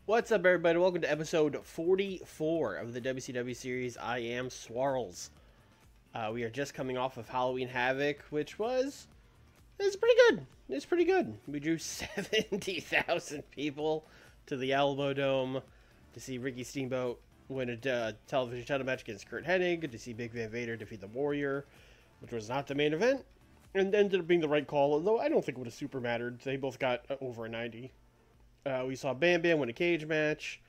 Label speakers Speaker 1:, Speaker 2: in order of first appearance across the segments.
Speaker 1: What's up, everybody? Welcome to episode 44 of the WCW series. I am Swarls. We are just coming off of Halloween Havoc, which it's pretty good. It's pretty good. We drew 70,000 people to the Alamo Dome to see Ricky Steamboat win a television title match against Kurt Hennig, to see Big Van Vader defeat the Warrior, which was not the main event, and ended up being the right call, although I don't think it would have super mattered. They both got over a 90. We saw Bam Bam win a cage match.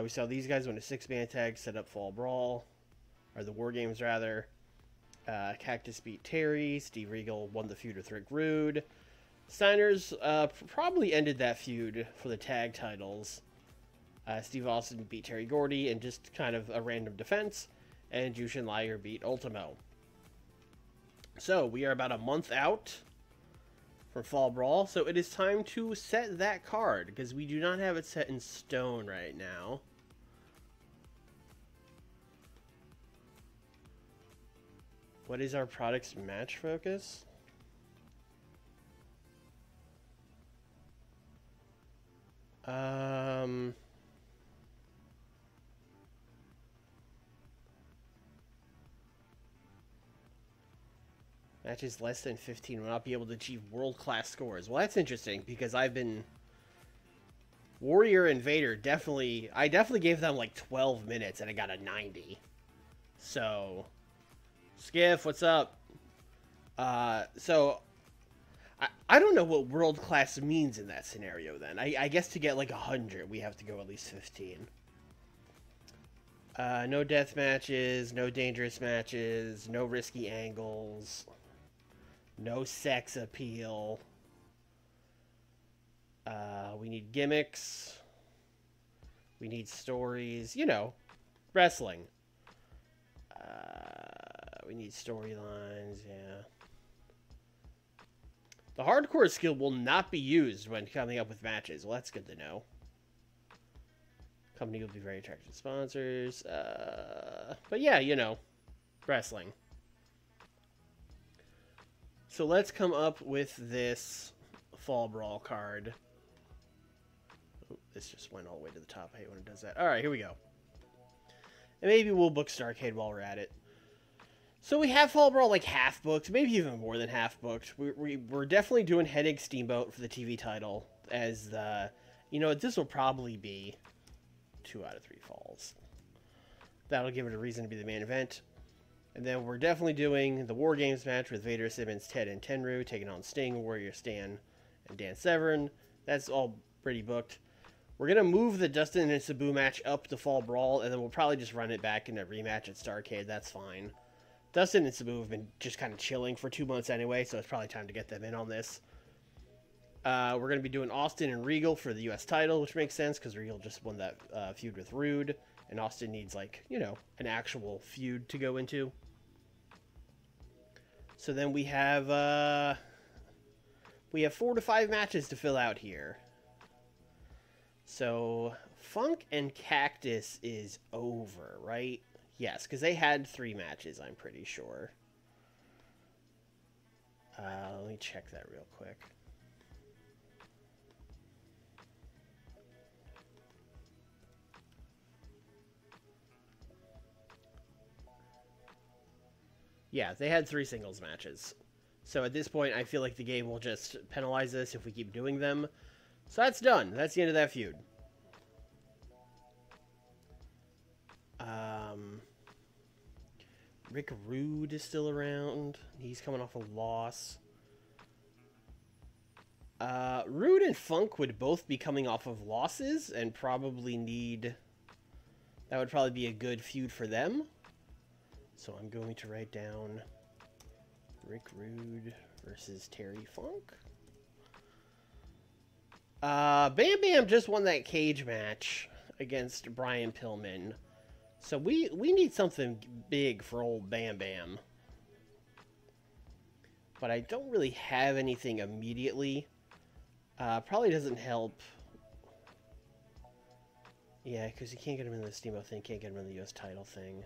Speaker 1: We saw these guys win a 6-man tag, set up Fall Brawl, or the War Games rather. Cactus beat Terry. Steve Regal won the feud with Rick Rude. Steiner's probably ended that feud for the tag titles. Steve Austin beat Terry Gordy in just kind of a random defense. And Jushin Liger beat Ultimo. So we are about a month out from Fall Brawl, so it is time to set that card, because we do not have it set in stone right now. What is our product's match focus? Matches less than 15 will not be able to achieve world-class scores. Well, that's interesting, because Warrior and Vader I definitely gave them like 12 minutes and I got a 90. So, Skiff, what's up? So, I don't know what world-class means in that scenario then. I guess to get like 100, we have to go at least 15. No death matches, no dangerous matches, no risky angles. No sex appeal. We need gimmicks. We need stories. You know, wrestling. We need storylines, yeah. The hardcore skill will not be used when coming up with matches. Well, that's good to know. Company will be very attractive sponsors. But yeah, you know, wrestling. So let's come up with this Fall Brawl card. Oh, this just went all the way to the top. I hate when it does that. Alright, here we go. And maybe we'll book Starrcade while we're at it. So we have Fall Brawl like half booked, maybe even more than half booked. We're definitely doing Hennig Steamboat for the TV title. As the, you know, this will probably be 2 out of 3 falls. That'll give it a reason to be the main event. And then we're definitely doing the War Games match with Vader, Simmons, Ted, and Tenryu taking on Sting, Warrior, Stan, and Dan Severn. That's all pretty booked. We're going to move the Dustin and Sabu match up to Fall Brawl, and then we'll probably just run it back in a rematch at Starrcade. That's fine. Dustin and Sabu have been just kind of chilling for 2 months anyway, so it's probably time to get them in on this. We're going to be doing Austin and Regal for the U.S. title, which makes sense because Regal just won that feud with Rude, and Austin needs, like, you know, an actual feud to go into. So then we have 4 to 5 matches to fill out here. So Funk and Cactus is over, right? Yes, because they had 3 matches, I'm pretty sure. Let me check that real quick. Yeah, they had 3 singles matches. So at this point, I feel like the game will just penalize us if we keep doing them. So that's done. That's the end of that feud. Rick Rude is still around. He's coming off a loss. Rude and Funk would both be coming off of losses and probably need... That would probably be a good feud for them. So I'm going to write down Rick Rude versus Terry Funk. Bam Bam just won that cage match against Brian Pillman. So we need something big for old Bam Bam. But I don't really have anything immediately. Probably doesn't help. Yeah, because you can't get him in the Steamboat thing, can't get him in the US title thing.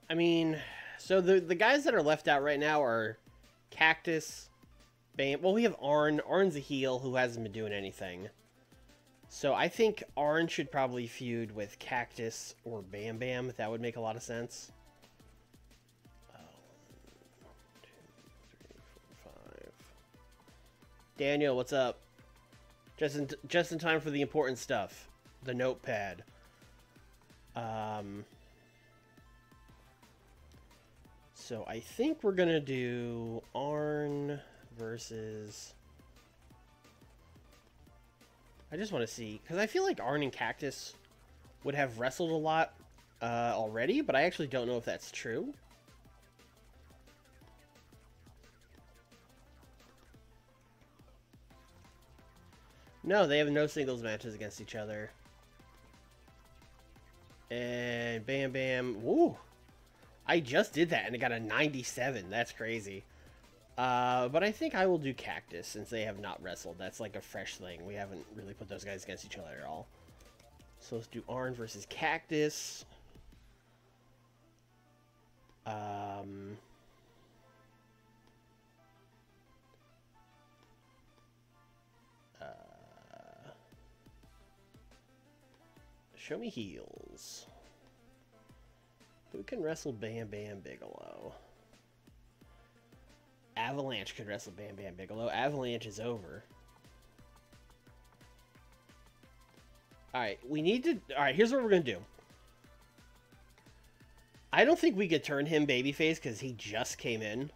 Speaker 1: I mean, so the guys that are left out right now are Cactus, Bam. Well, we have Arn. Arn's a heel who hasn't been doing anything. So I think Arn should probably feud with Cactus or Bam Bam. That would make a lot of sense. 1, 2, 3, 4, 5. Daniel, what's up? Just in time for the important stuff. The Notepad. So I think we're gonna do Arn versus... I just want to see, because I feel like Arn and Cactus would have wrestled a lot already, but I actually don't know if that's true. No, they have no singles matches against each other. And Bam Bam, woo! I just did that and it got a 97. That's crazy. But I think I will do Cactus since they have not wrestled. That's like a fresh thing. We haven't really put those guys against each other at all. So let's do Arn versus Cactus. Show me heels. Who can wrestle Bam Bam Bigelow? Avalanche could wrestle Bam Bam Bigelow. Avalanche is over. Alright, we need to... Alright, here's what we're going to do. I don't think we could turn him babyface because he just came in.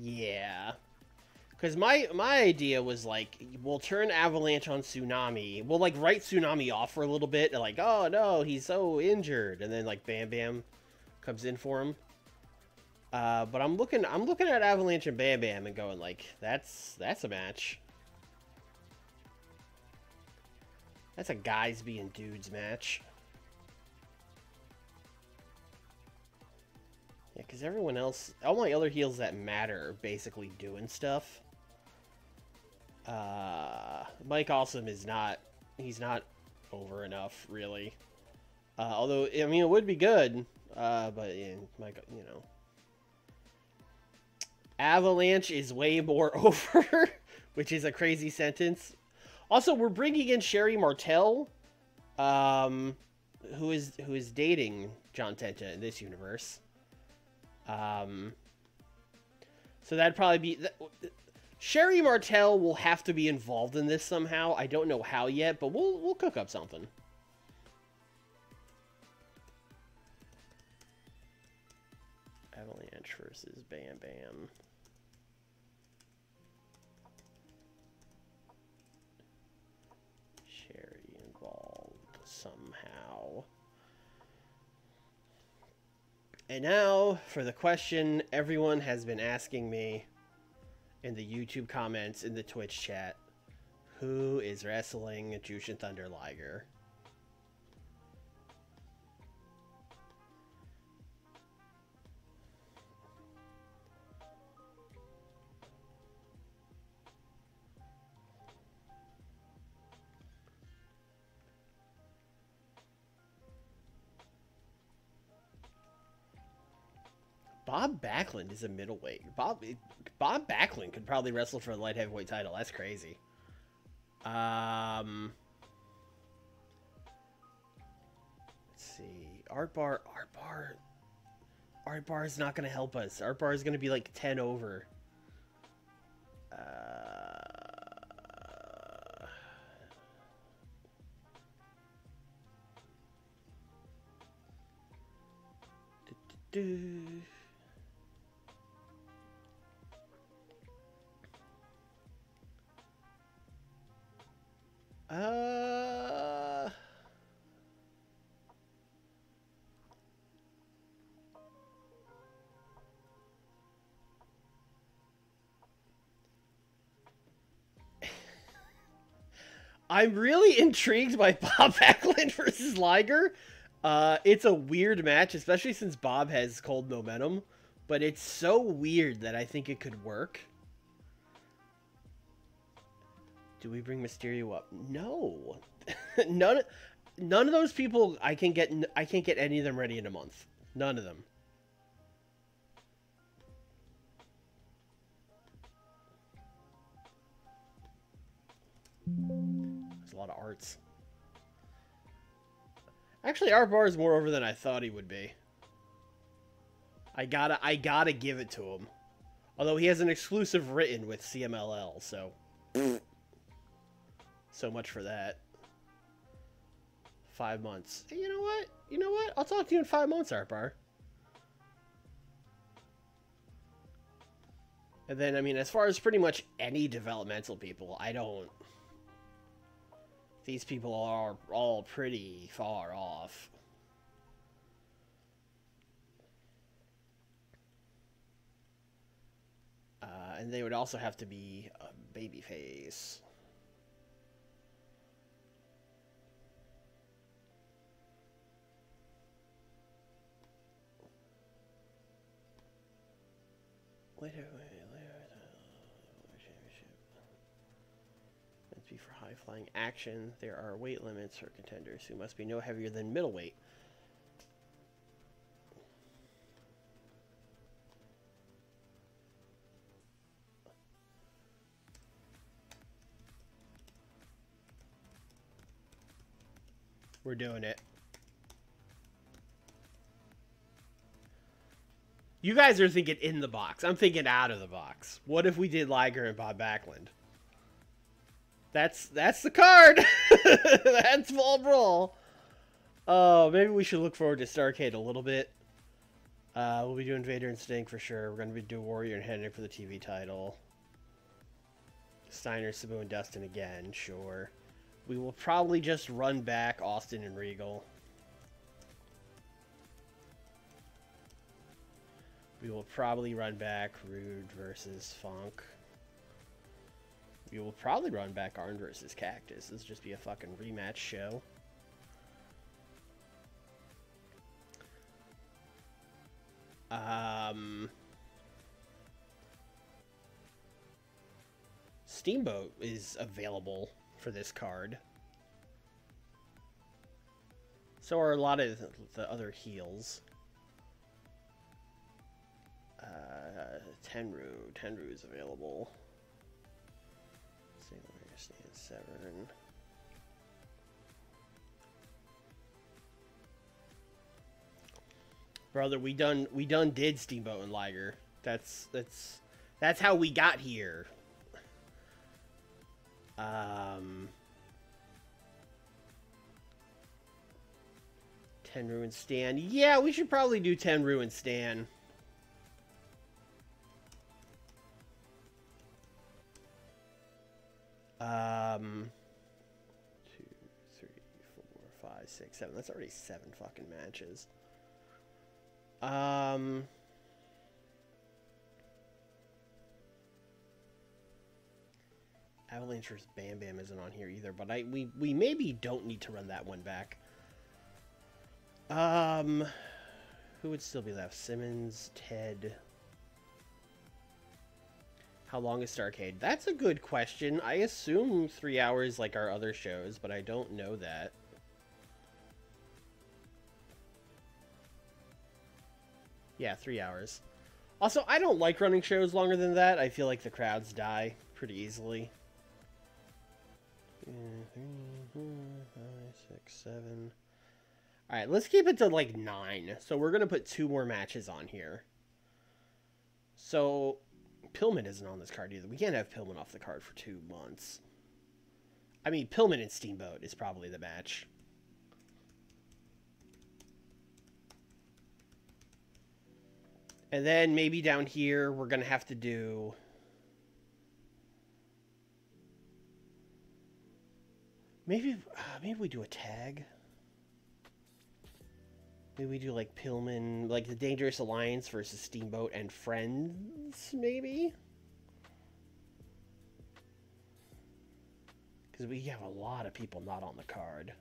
Speaker 1: Yeah. Because my idea was, like, we'll turn Avalanche on Tsunami. We'll, like, write Tsunami off for a little bit. And like, oh, no, he's so injured. And then, like, Bam Bam comes in for him. But I'm looking at Avalanche and Bam Bam and going, like, that's a match. That's a guys being dudes match. Yeah, because everyone else, all my other heels that matter are basically doing stuff. Mike Awesome is not, he's not over enough, really. Although, I mean, it would be good, but, yeah, Mike, you know. Avalanche is way more over, which is a crazy sentence. Also, we're bringing in Sherry Martel, who is dating John Tenta in this universe. So that'd probably be... Sherry Martel will have to be involved in this somehow. I don't know how yet, but we'll cook up something. Avalanche versus Bam Bam. Sherry involved somehow. And now for the question everyone has been asking me in the YouTube comments, in the Twitch chat. Who is wrestling Jushin Thunder Liger? Bob Backlund is a middleweight. Bob Backlund could probably wrestle for the light heavyweight title. That's crazy. Let's see. Art Bar is not going to help us. Art Bar is going to be like 10 over. I'm really intrigued by Bob Backlund versus Liger. It's a weird match, especially since Bob has cold momentum, but it's so weird that I think it could work. Do we bring Mysterio up? No. none of those people I can't get any of them ready in a month. None of them. There's a lot of arts. Actually, Art Bar is more over than I thought he would be. I gotta give it to him. Although he has an exclusive written with CMLL, so much for that. 5 months. Hey, you know what? You know what? I'll talk to you in 5 months, Art Bar. And then, I mean, as far as pretty much any developmental people, I don't... These people are all pretty far off. And they would also have to be a babyface. Later, championship. Meant to be for high-flying action. There are weight limits for contenders who must be no heavier than middleweight. We're doing it. You guys are thinking in the box. I'm thinking out of the box. What if we did Liger and Bob Backlund? That's the card. That's Fall Brawl. Oh, maybe we should look forward to Starrcade a little bit. We'll be doing Vader and Sting for sure. We're going to be doing Warrior and Hennig for the TV title. Steiner, Sabu, and Dustin again, sure. We will probably just run back Austin and Regal. We will probably run back Rude versus Funk. We will probably run back Arn versus Cactus. This will just be a fucking rematch show. Steamboat is available for this card. So are a lot of the other heels. Tenru is available. Severn. Brother, we done did Steamboat and Liger. That's how we got here. Tenru and Stan. Yeah, we should probably do Tenru and Stan. Two, three, 4, 5, 6, 7. That's already 7 fucking matches. Avalanche vs. Bam Bam isn't on here either, but we maybe don't need to run that one back. Who would still be left? Simmons, Ted. How long is Starrcade? That's a good question. I assume 3 hours like our other shows, but I don't know that. Yeah, 3 hours. Also, I don't like running shows longer than that. I feel like the crowds die pretty easily. 3, 4, 5, 6, 7. Alright, let's keep it to like 9. So we're going to put 2 more matches on here. So Pillman isn't on this card either. We can't have Pillman off the card for 2 months. I mean, Pillman and Steamboat is probably the match. And then maybe down here, we're going to have to do... Maybe we do a tag. Maybe we do like Pillman, like the Dangerous Alliance versus Steamboat and Friends, maybe? Because we have a lot of people not on the card.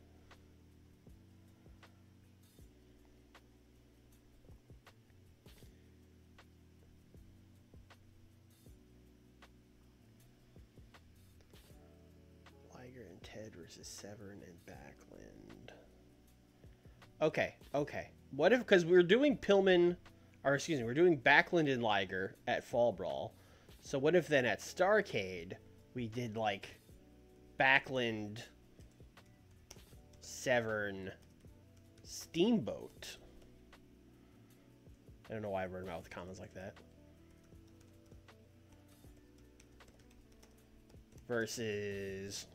Speaker 1: Liger and Ted versus Severn and Backlund. Okay, okay. What if, because we're doing Pillman, or excuse me, we're doing Backlund and Liger at Fall Brawl. So what if then at Starrcade, we did like Backlund, Severn, Steamboat. I don't know why I wrote them out with comments like that. Versus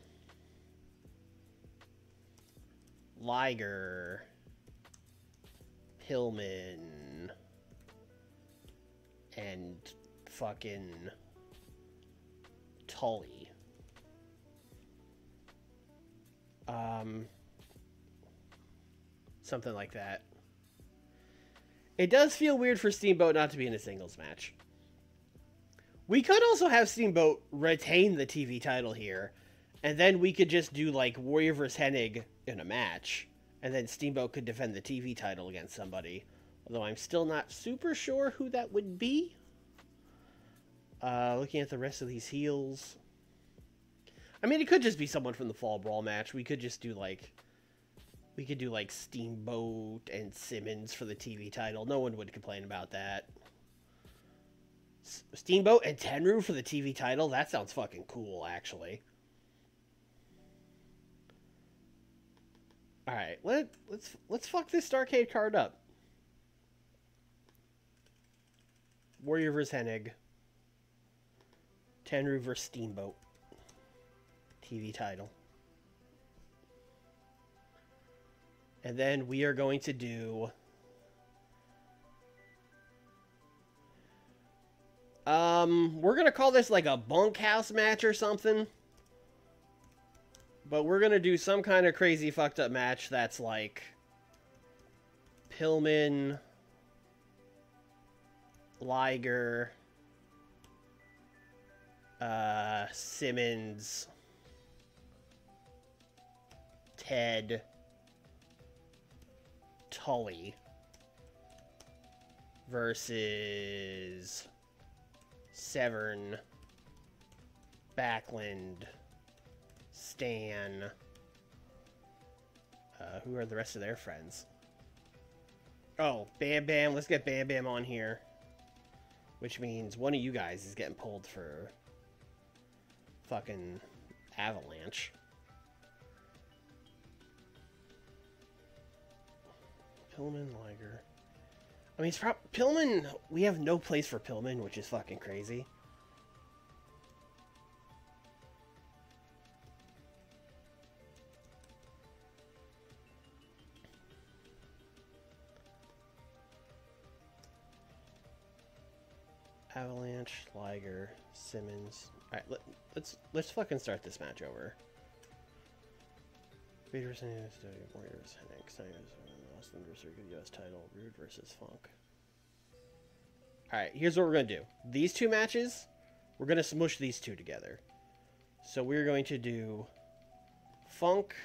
Speaker 1: Liger, Pillman, and fucking Tully. Something like that. It does feel weird for Steamboat not to be in a singles match. We could also have Steamboat retain the TV title here, and then we could just do like Warrior vs. Hennig in a match, and then Steamboat could defend the TV title against somebody. Although I'm still not super sure who that would be. Looking at the rest of these heels. I mean, it could just be someone from the Fall Brawl match. We could just do like... We could do like Steamboat and Simmons for the TV title. No one would complain about that. Steamboat and Tenru for the TV title? That sounds fucking cool, actually. Alright, let's fuck this Starrcade card up. Warrior vs. Hennig. Tenru vs. Steamboat. TV title. And then we are going to do... we're going to call this like a bunkhouse match or something. But we're going to do some kind of crazy fucked up match that's like... Pillman... Liger... Simmons... Ted... Tully versus Severn, Backlund, Stan. Who are the rest of their friends? Oh, Bam Bam. Let's get Bam Bam on here. Which means one of you guys is getting pulled for fucking Avalanche. Pillman, Liger. I mean, it's Pillman. We have no place for Pillman, which is fucking crazy. Avalanche, Liger, Simmons. All right, let's fucking start this match over. Warriors Hennig, Austin versus U.S. title, Rude versus Funk. Alright, here's what we're going to do. These two matches, we're going to smush these two together. So we're going to do Funk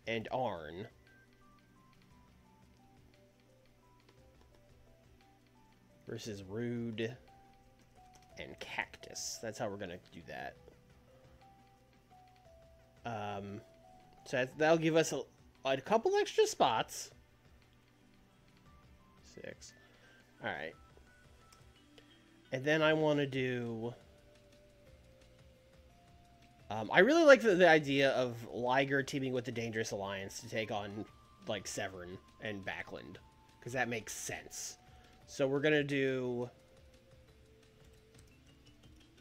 Speaker 1: and Arn versus Rude and Cactus. That's how we're going to do that. So that'll give us a couple extra spots. 6. Alright. And then I want to do... I really like the idea of Liger teaming with the Dangerous Alliance to take on, like, Severn and Backlund. Because that makes sense. So we're going to do...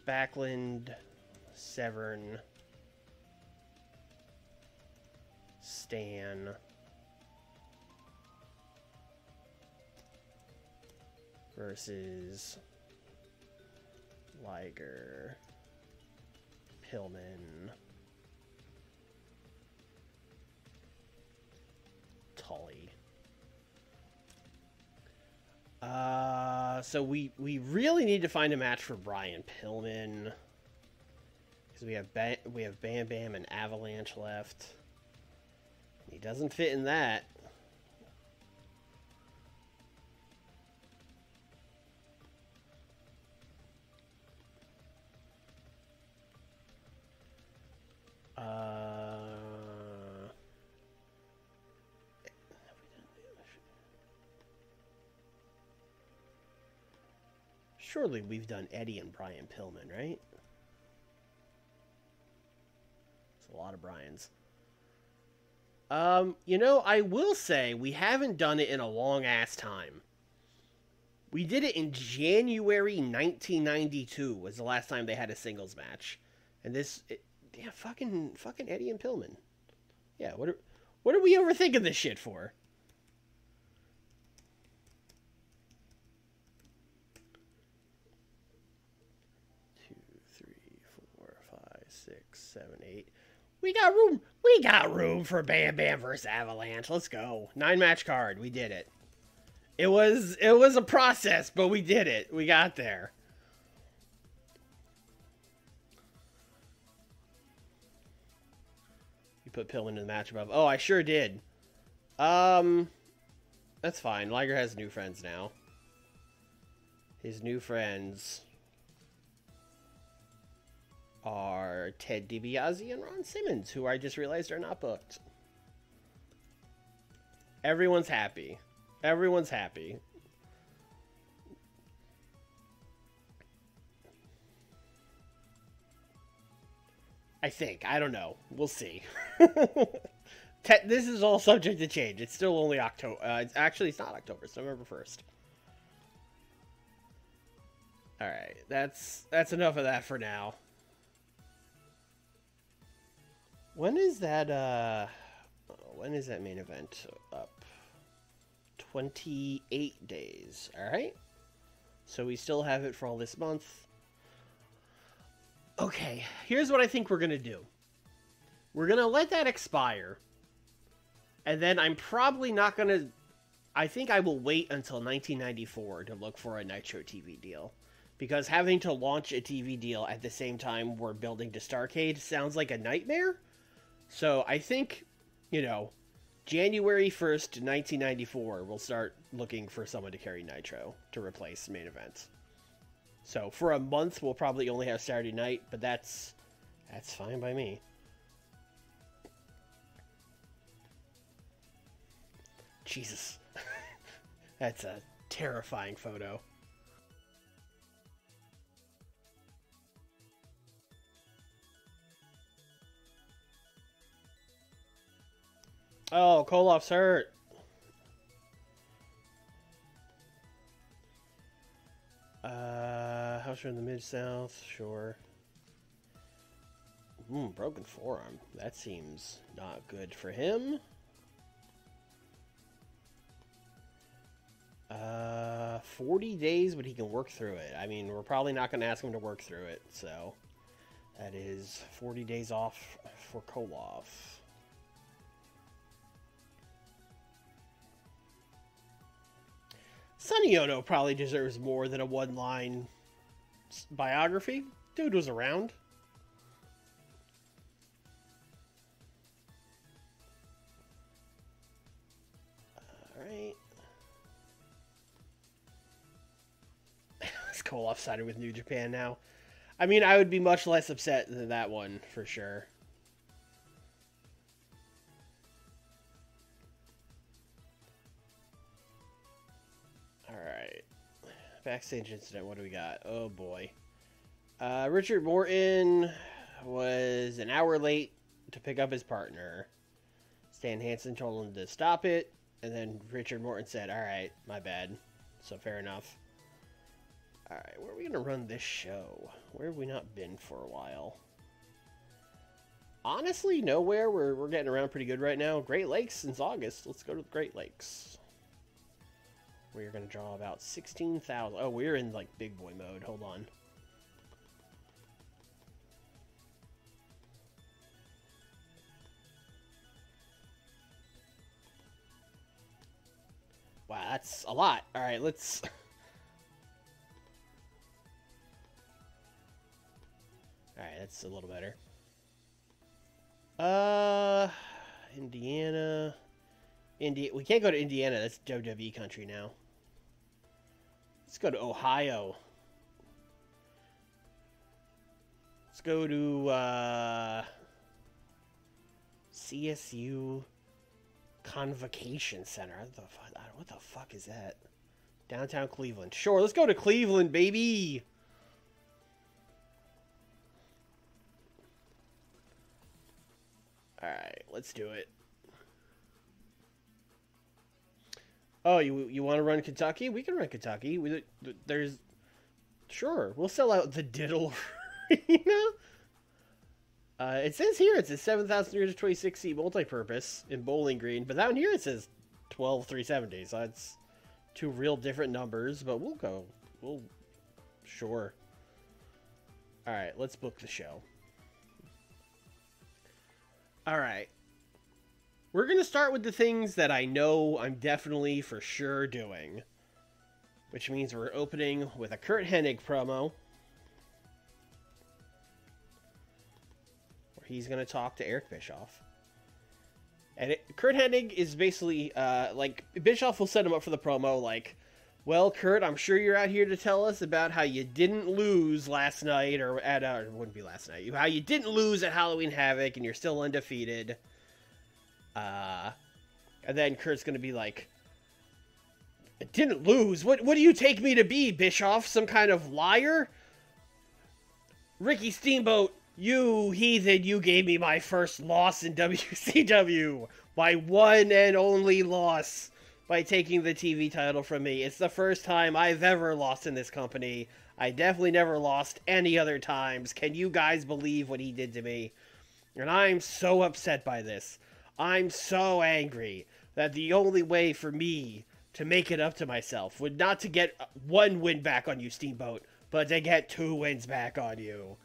Speaker 1: Backlund, Severn... Stan versus Liger, Pillman, Tully. So we really need to find a match for Brian Pillman because we have Bam Bam and Avalanche left. He doesn't fit in that. Surely we've done Eddie and Brian Pillman, right? It's a lot of Brians. You know, I will say we haven't done it in a long ass time. We did it in January 1992 was the last time they had a singles match. And yeah, fucking Eddie and Pillman. Yeah, what are we overthinking this shit for? Two, three, 4, 5, 6, 7, 8. We got room. We got room for Bam Bam versus Avalanche. Let's go. 9-match card. We did it. It was a process, but we did it. We got there. You put Pillman in the match above. Oh, I sure did. That's fine. Liger has new friends now. His new friends are Ted DiBiase and Ron Simmons, who I just realized are not booked. Everyone's happy. Everyone's happy. I think. I don't know. We'll see. This is all subject to change. It's still only October. It's not October. It's November 1st. Alright. That's enough of that for now. When is that main event up? 28 days. Alright. So we still have it for all this month. Okay, here's what I think we're going to do. We're going to let that expire. And then I'm probably not going to... I think I will wait until 1994 to look for a Nitro TV deal. Because having to launch a TV deal at the same time we're building to Starrcade sounds like a nightmare. So I think, you know, January 1st, 1994, we'll start looking for someone to carry Nitro to replace main event. So for a month, we'll probably only have Saturday night, but that's fine by me. Jesus. That's a terrifying photo. Oh, Koloff's hurt. House in the Mid-South, sure. Broken forearm. That seems not good for him. 40 days, but he can work through it. I mean, we're probably not going to ask him to work through it, so that is 40 days off for Koloff. Sonny Ono probably deserves more than a one-line biography. Dude was around. Alright. Is Koloff sided with New Japan now? I mean, I would be much less upset than that one, for sure. Alright. Backstage incident, what do we got? Oh boy. Richard Morton was an hour late to pick up his partner. Stan Hansen told him to stop it, and then Richard Morton said, alright, my bad. So fair enough. Alright, where are we going to run this show? Where have we not been for a while? Honestly, nowhere. We're getting around pretty good right now. Great Lakes since August. Let's go to the Great Lakes. We're going to draw about 16,000. Oh, we're in, like, big boy mode. Hold on. Wow, that's a lot. All right, let's... All right, that's a little better. Indiana. We can't go to Indiana. That's WWE country now. Let's go to Ohio. Let's go to CSU Convocation Center. What the fuck is that? Downtown Cleveland. Sure, let's go to Cleveland, baby. All right, let's do it. Oh, you want to run Kentucky? We can run Kentucky. There's sure we'll sell out the Diddle Arena. It says here it's a 7,326 seat multi-purpose in Bowling Green, but down here it says 12,370. So that's two real different numbers. But we'll go. Sure. All right, let's book the show. All right. We're going to start with the things that I know I'm definitely for sure doing. Which means we're opening with a Curt Hennig promo. Where he's going to talk to Eric Bischoff. And Curt Hennig is basically, like, Bischoff will set him up for the promo, like, well, Curt, I'm sure you're out here to tell us about how you didn't lose last night, or it wouldn't be last night, how you didn't lose at Halloween Havoc, and you're still undefeated. And then Kurt's gonna be like, I didn't lose? What do you take me to be, Bischoff? Some kind of liar? Ricky Steamboat, you heathen, you gave me my first loss in WCW. My one and only loss by taking the TV title from me. It's the first time I've ever lost in this company. I definitely never lost any other times. Can you guys believe what he did to me? And I'm so upset by this. I'm so angry that the only way for me to make it up to myself would not to get one win back on you, Steamboat, but to get 2 wins back on you.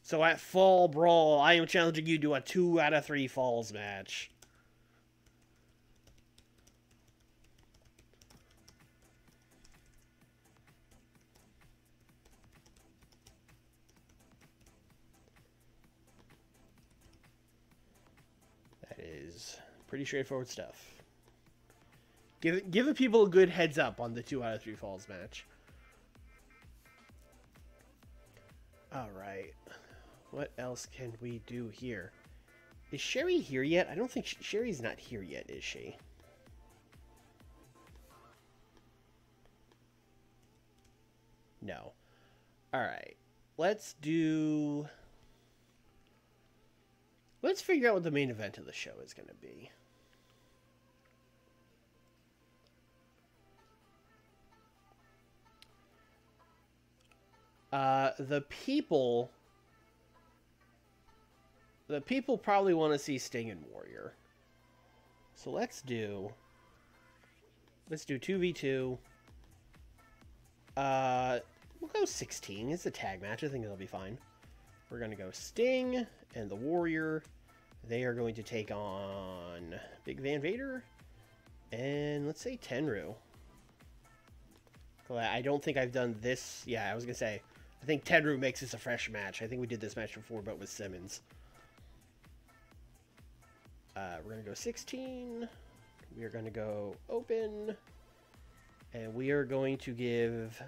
Speaker 1: So at Fall Brawl, I am challenging you to a 2 out of 3 falls match. That is pretty straightforward stuff. Give the people a good heads up on the 2 out of 3 falls match. Alright. What else can we do here? Is Sherry here yet? I don't think Sherry's not here yet, is she? No. Alright. Let's figure out what the main event of the show is going to be. The people probably want to see Sting and Warrior. So let's do 2v2. We'll go 16. It's a tag match. I think it'll be fine. We're going to go Sting and the Warrior. They are going to take on Big Van Vader and let's say Tenryu. I don't think I've done this. Yeah, I was going to say, I think Tenryu makes this a fresh match. I think we did this match before, but with Simmons. We're going to go 16. We are going to go open. And we are going to give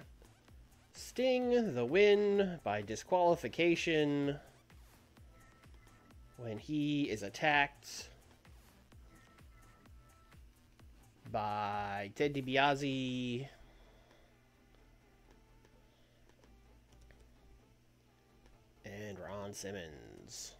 Speaker 1: Sting the win by disqualification when he is attacked by Ted DiBiase and Ron Simmons.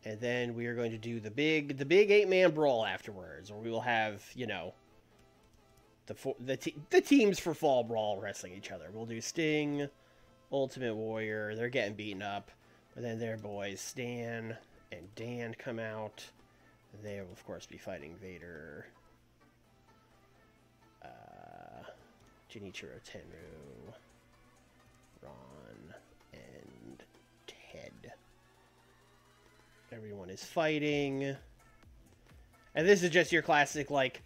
Speaker 1: And then we are going to do the big 8-man brawl afterwards, where we will have, you know, the teams for Fall Brawl wrestling each other. We'll do Sting, Ultimate Warrior. They're getting beaten up, but then their boys Stan and Dan come out. They will of course be fighting Vader, Genichiro Tenryu, Ron, and Ted. Everyone is fighting. And this is just your classic, like,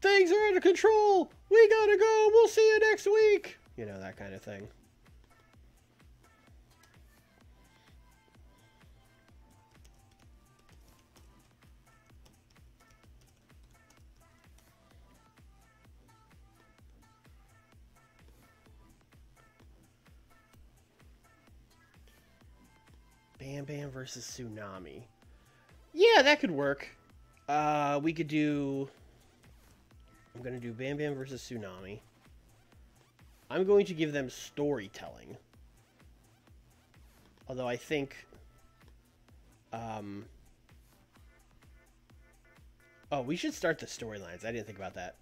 Speaker 1: things are out of control! We gotta go! We'll see you next week! You know, that kind of thing. Bam Bam versus Tsunami. Yeah, that could work. We could do... I'm going to do Bam Bam versus Tsunami. I'm going to give them storytelling. Although I think... Oh, we should start the storylines. I didn't think about that.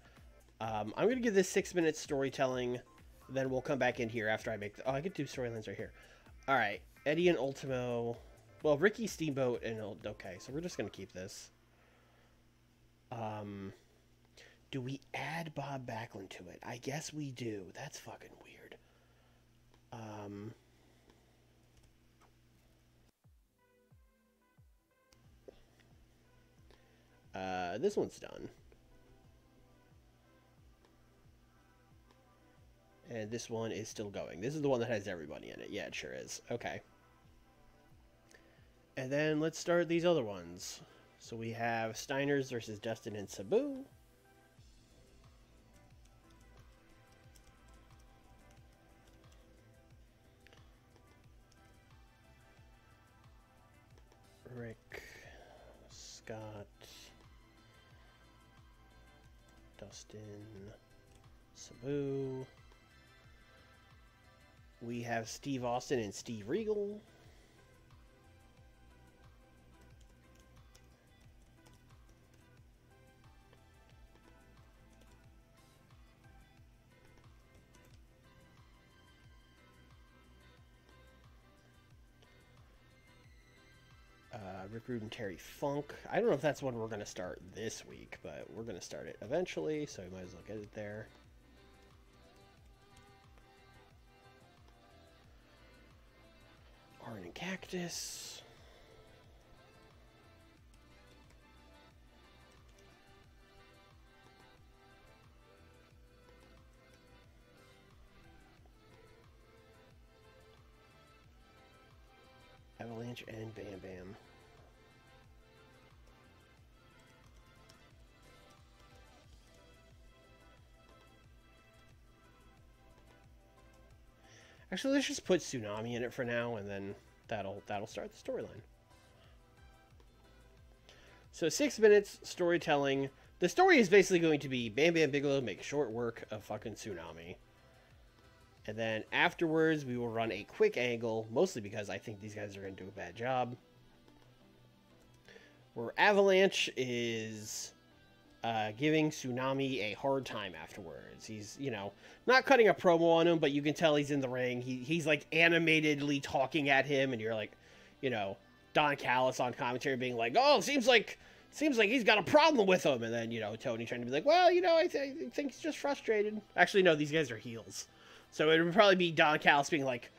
Speaker 1: I'm going to give this 6 minutes storytelling. Then we'll come back in here after I make... Oh, I could do storylines right here. All right. Eddie and Ultimo. Well, Ricky, Steamboat, and... Okay, so we're just going to keep this. Do we add Bob Backlund to it? I guess we do. That's fucking weird. This one's done. And this one is still going. This is the one that has everybody in it. Yeah, it sure is. Okay. And then let's start these other ones. So we have Steiners versus Dustin and Sabu. Rick, Scott, Dustin, Sabu. We have Steve Austin and Steve Regal. Rick Rude and Terry Funk. I don't know if that's one we're going to start this week, but we're going to start it eventually, so we might as well get it there. Arn and Cactus. Avalanche and Bam Bam. Actually, let's just put Tsunami in it for now, and then that'll start the storyline. So 6 minutes storytelling. The story is basically going to be Bam Bam Bigelow make short work of fucking Tsunami. And then afterwards, we will run a quick angle, mostly because I think these guys are going to do a bad job. Where Avalanche is giving Tsunami a hard time afterwards. He's, you know, not cutting a promo on him, but you can tell he's in the ring. He's like animatedly talking at him, and you're like, you know, Don Callis on commentary being like, oh, seems like he's got a problem with him. And then, you know, Tony trying to be like, well, you know, I think he's just frustrated. Actually, no, these guys are heels. So it would probably be Don Callis being like,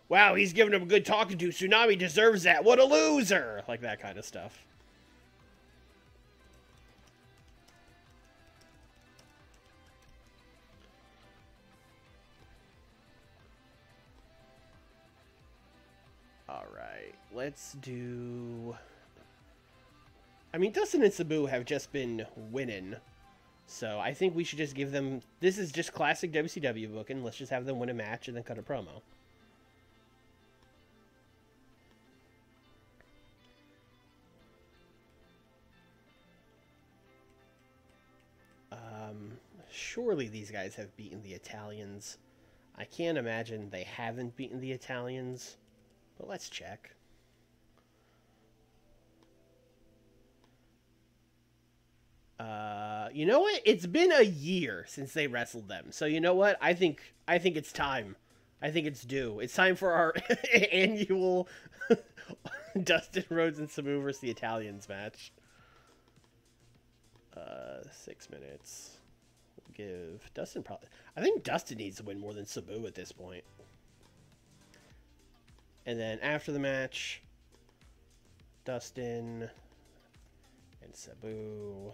Speaker 1: wow, he's giving him a good talking to. Tsunami deserves that. What a loser. Like that kind of stuff. All right, let's do... I mean, Dustin and Sabu have just been winning. So I think we should just give them... This is just classic WCW booking. Let's just have them win a match and then cut a promo. Surely these guys have beaten the Italians. I can't imagine they haven't beaten the Italians. But let's check. You know what? It's been a year since they wrestled them. So you know what? I think it's time. I think it's due. It's time for our annual Dustin Rhodes and Sabu versus the Italians match. 6 minutes. We'll give Dustin probably... I think Dustin needs to win more than Sabu at this point. And then after the match, Dustin and Sabu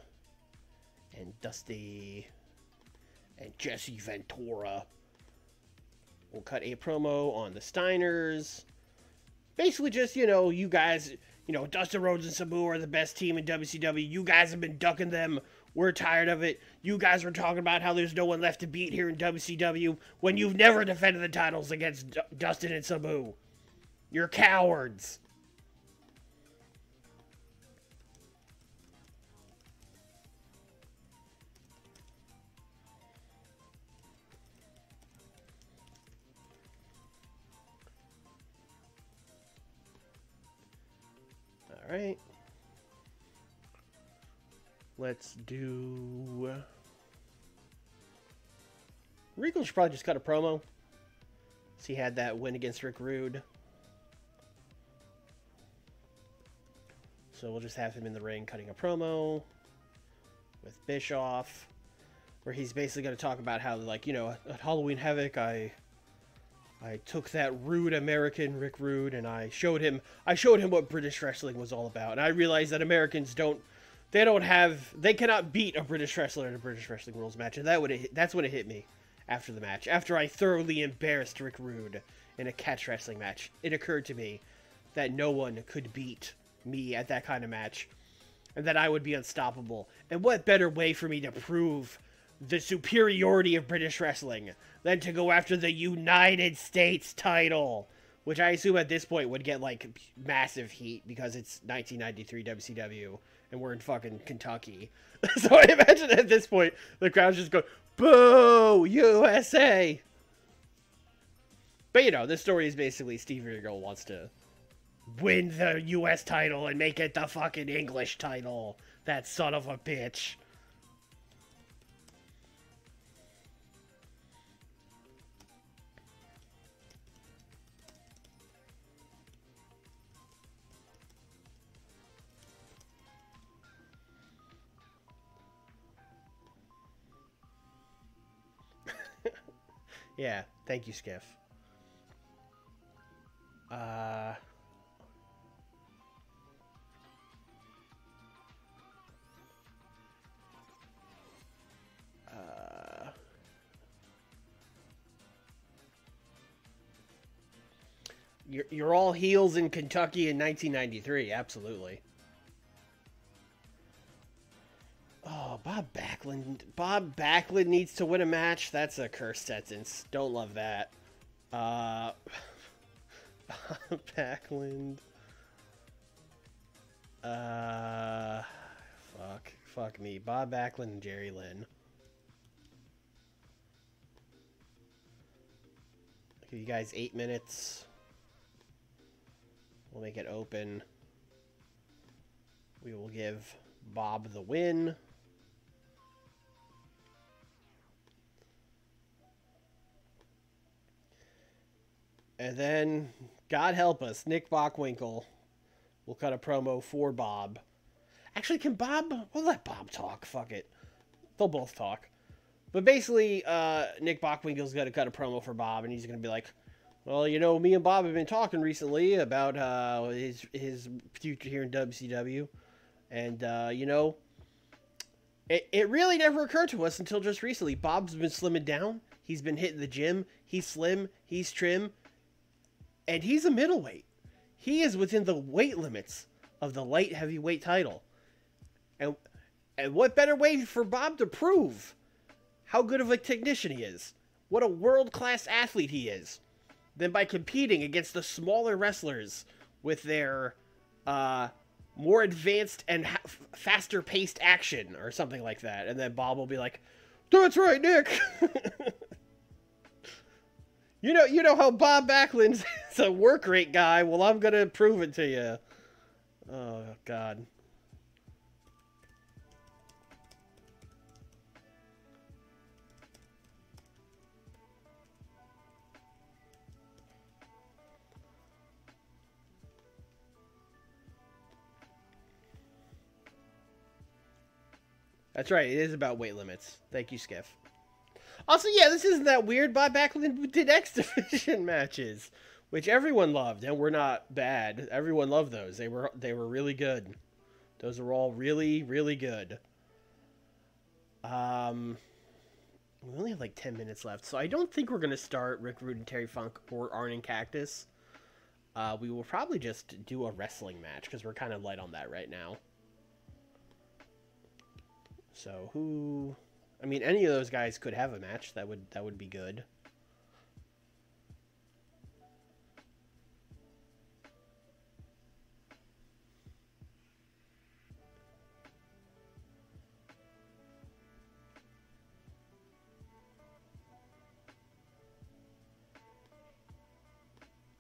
Speaker 1: and Dusty and Jesse Ventura will cut a promo on the Steiners. Basically just, you know, you guys, you know, Dustin Rhodes and Sabu are the best team in WCW. You guys have been ducking them. We're tired of it. You guys were talking about how there's no one left to beat here in WCW when you've never defended the titles against Dustin and Sabu. You're cowards. Alright. Let's do... Regal should probably just cut a promo. So he had that win against Rick Rude. So we'll just have him in the ring cutting a promo with Bischoff, where he's basically going to talk about how, like, you know, at Halloween Havoc, I took that rude American Rick Rude and I showed him what British wrestling was all about. And I realized that Americans they cannot beat a British wrestler in a British wrestling rules match. And that's when it hit me after the match. After I thoroughly embarrassed Rick Rude in a catch wrestling match, it occurred to me that no one could beat me at that kind of match, and that I would be unstoppable. And what better way for me to prove the superiority of British wrestling than to go after the United States title, which I assume at this point would get, like, massive heat because it's 1993 WCW and we're in fucking Kentucky. So I imagine at this point the crowd's just going, boo, USA. But, you know, this story is basically Steve Regal wants to win the U.S. title and make it the fucking English title. That son of a bitch. Yeah, thank you, Skiff. You're all heels in Kentucky in 1993, absolutely. Oh, Bob Backlund. Bob Backlund needs to win a match. That's a cursed sentence. Don't love that. Bob Backlund. Fuck me. Bob Backlund and Jerry Lynn. Give you guys 8 minutes. We'll make it open. We will give Bob the win. And then, God help us, Nick Bockwinkel will cut a promo for Bob. Actually, we'll let Bob talk. Fuck it. They'll both talk. But basically, Nick Bockwinkel's going to cut a promo for Bob, and he's going to be like, well, you know, me and Bob have been talking recently about his future here in WCW. And, you know, it really never occurred to us until just recently. Bob's been slimming down. He's been hitting the gym. He's slim. He's trim. And he's a middleweight. He is within the weight limits of the light heavyweight title. And what better way for Bob to prove how good of a technician he is, what a world-class athlete he is, than by competing against the smaller wrestlers with their more advanced and faster-paced action or something like that. And then Bob will be like, that's right, Nick. You know how Bob Backlund's a work rate guy. Well, I'm going to prove it to you. Oh, God. That's right. It is about weight limits. Thank you, Skiff. Also, yeah, this isn't that weird. Bob Backlund did X Division matches, which everyone loved, and were not bad. Everyone loved those. They were really good. Those were all really, really good. We only have like 10 minutes left, so I don't think we're gonna start Rick Rude and Terry Funk or Arn and Cactus. We will probably just do a wrestling match because we're kind of light on that right now. So who? I mean, any of those guys could have a match. That would be good.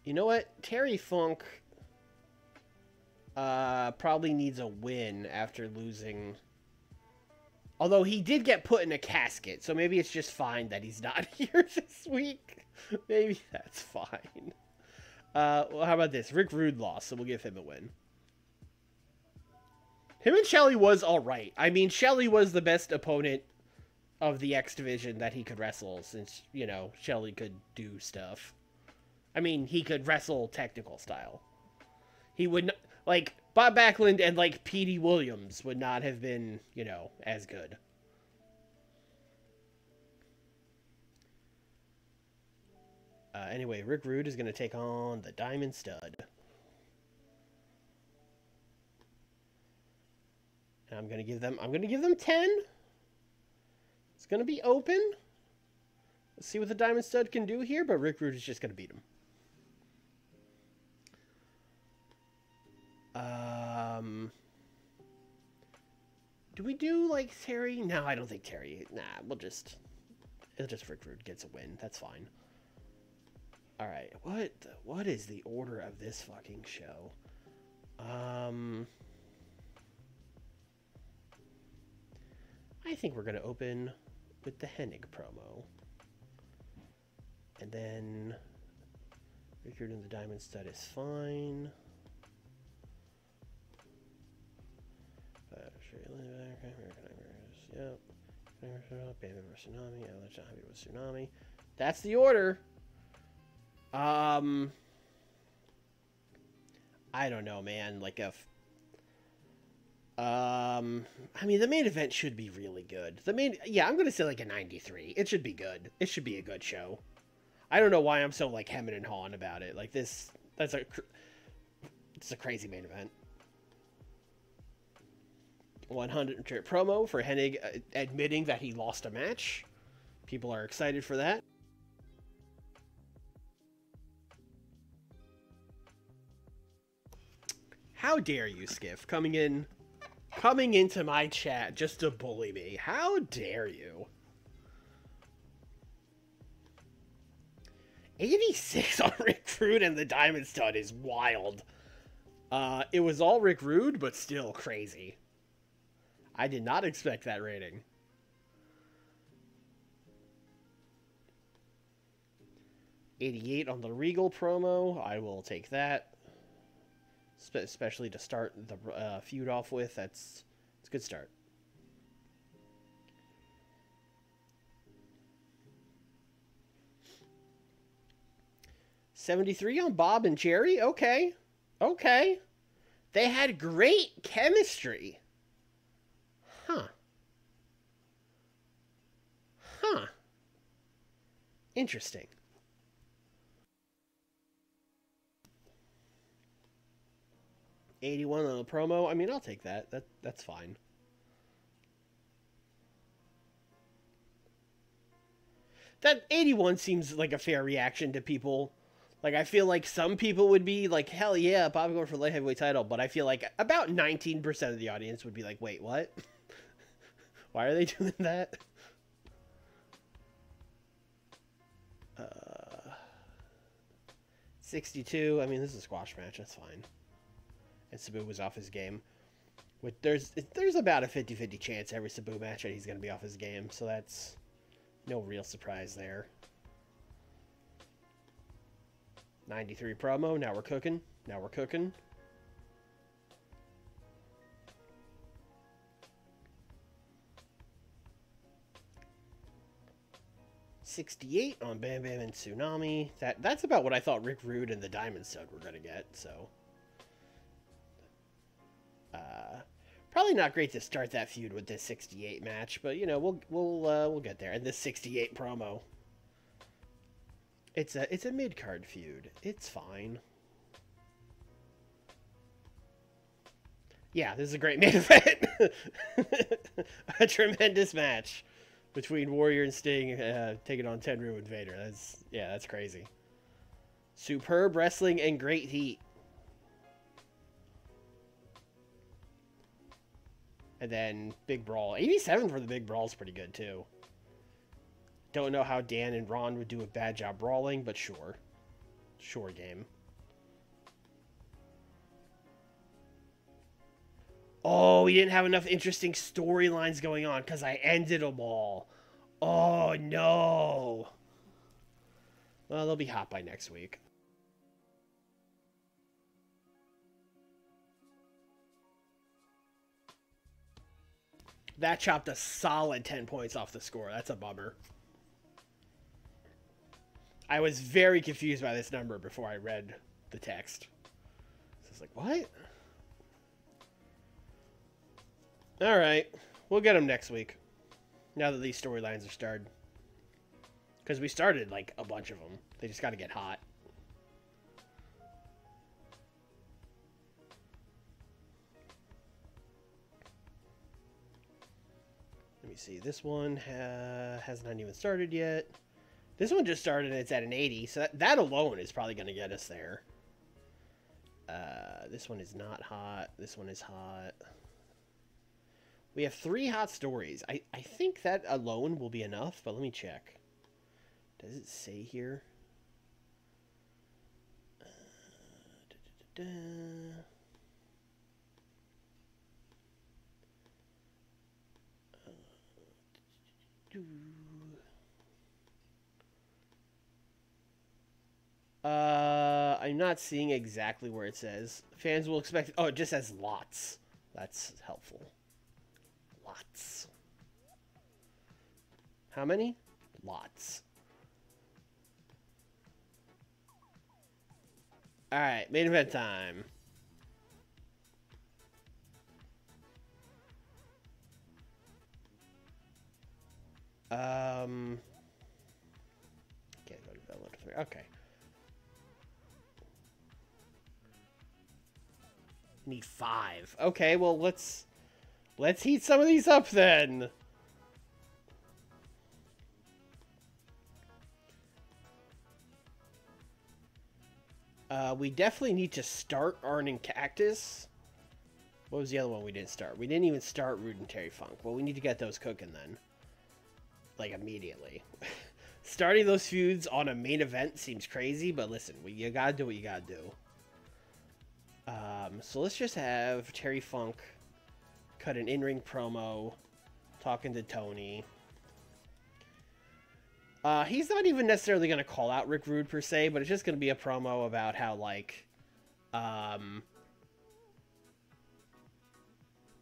Speaker 1: You know what? Terry Funk Probably needs a win after losing. Although he did get put in a casket, so maybe it's just fine that he's not here this week. Maybe that's fine. Well, how about this? Rick Rude lost, so we'll give him a win. Him and Shelley was alright. I mean, Shelley was the best opponent of the X Division that he could wrestle, since, you know, Shelley could do stuff. I mean, he could wrestle technical style. He would not, like, Bob Backlund and, like, P.D. Williams would not have been, you know, as good. Anyway, Rick Rude is going to take on the Diamond Stud. And I'm going to give them 10. It's going to be open. Let's see what the Diamond Stud can do here, but Rick Rude is just going to beat him. Do we do, like, Terry? No, I don't think Terry. Nah, it'll just Rick Rude gets a win. That's fine. Alright, what is the order of this fucking show? I think we're going to open with the Hennig promo. And then Rick Rude and the Diamond Stud is fine. Yep. Bam versus Tsunami. Let's not happy with Tsunami. That's the order. I don't know, man. Like I mean, the main event should be really good. Yeah, I'm gonna say like a 93. It should be good. It should be a good show. I don't know why I'm so like hemming and hawing about it. Like it's a crazy main event. 100 promo for Hennig admitting that he lost a match. People are excited for that. How dare you, Skiff, coming into my chat just to bully me. How dare you? 86 on Rick Rude and the Diamond Stud is wild. It was all Rick Rude, but still crazy. I did not expect that rating. $88 on the Regal promo. I will take that. Especially to start the feud off with. It's a good start. $73 on Bob and Jerry. Okay. Okay. They had great chemistry. Huh. Huh. Interesting. $81 on the promo. I mean, I'll take that. That's fine. That 81 seems like a fair reaction to people. Like, I feel like some people would be like, hell yeah, Bobby going for the light heavyweight title. But I feel like about 19% of the audience would be like, wait, what? Why are they doing that? 62. I mean, this is a squash match. That's fine. And Sabu was off his game. There's about a 50-50 chance every Sabu match that he's going to be off his game. So that's no real surprise there. 93 promo. Now we're cooking. Now we're cooking. $68 on Bam Bam and Tsunami. That's about what I thought Rick Rude and the Diamond Stud were going to get, so. Probably not great to start that feud with this 68 match, but you know, we'll get there. And this 68 promo. It's a mid-card feud. It's fine. Yeah, this is a great main event. A tremendous match between Warrior and Sting taking on Tenryu and Vader. That's crazy. Superb wrestling and great heat. And then Big Brawl. 87 for the Big Brawl is pretty good, too. Don't know how Dan and Ron would do a bad job brawling, but sure. Sure game. Oh, we didn't have enough interesting storylines going on because I ended them all. Oh, no. Well, they'll be hot by next week. That chopped a solid 10 points off the score. That's a bummer. I was very confused by this number before I read the text. So I was like, what? Alright. We'll get them next week. Now that these storylines are started. Because we started, like, a bunch of them. They just got to get hot. Let me see. This one has not even started yet. This one just started and it's at an 80, so that alone is probably going to get us there. This one is not hot. This one is hot. We have 3 hot stories. I think that alone will be enough, but let me check. Does it say here? I'm not seeing exactly where it says. Fans will expect... Oh, it just says lots. That's helpful. Lots. How many? Lots. Alright, main event time. Can't go to Velvet 3. Okay. Need 5. Okay, well let's heat some of these up then. We definitely need to start Arn and Cactus. What was the other one we didn't start? We didn't even start Rude and Terry Funk. Well, we need to get those cooking then. Like, immediately. Starting those feuds on a main event seems crazy, but listen, you gotta do what you gotta do. So let's just have Terry Funk cut an in-ring promo talking to Tony. He's not even necessarily going to call out Rick Rude per se, but it's just going to be a promo about how, like,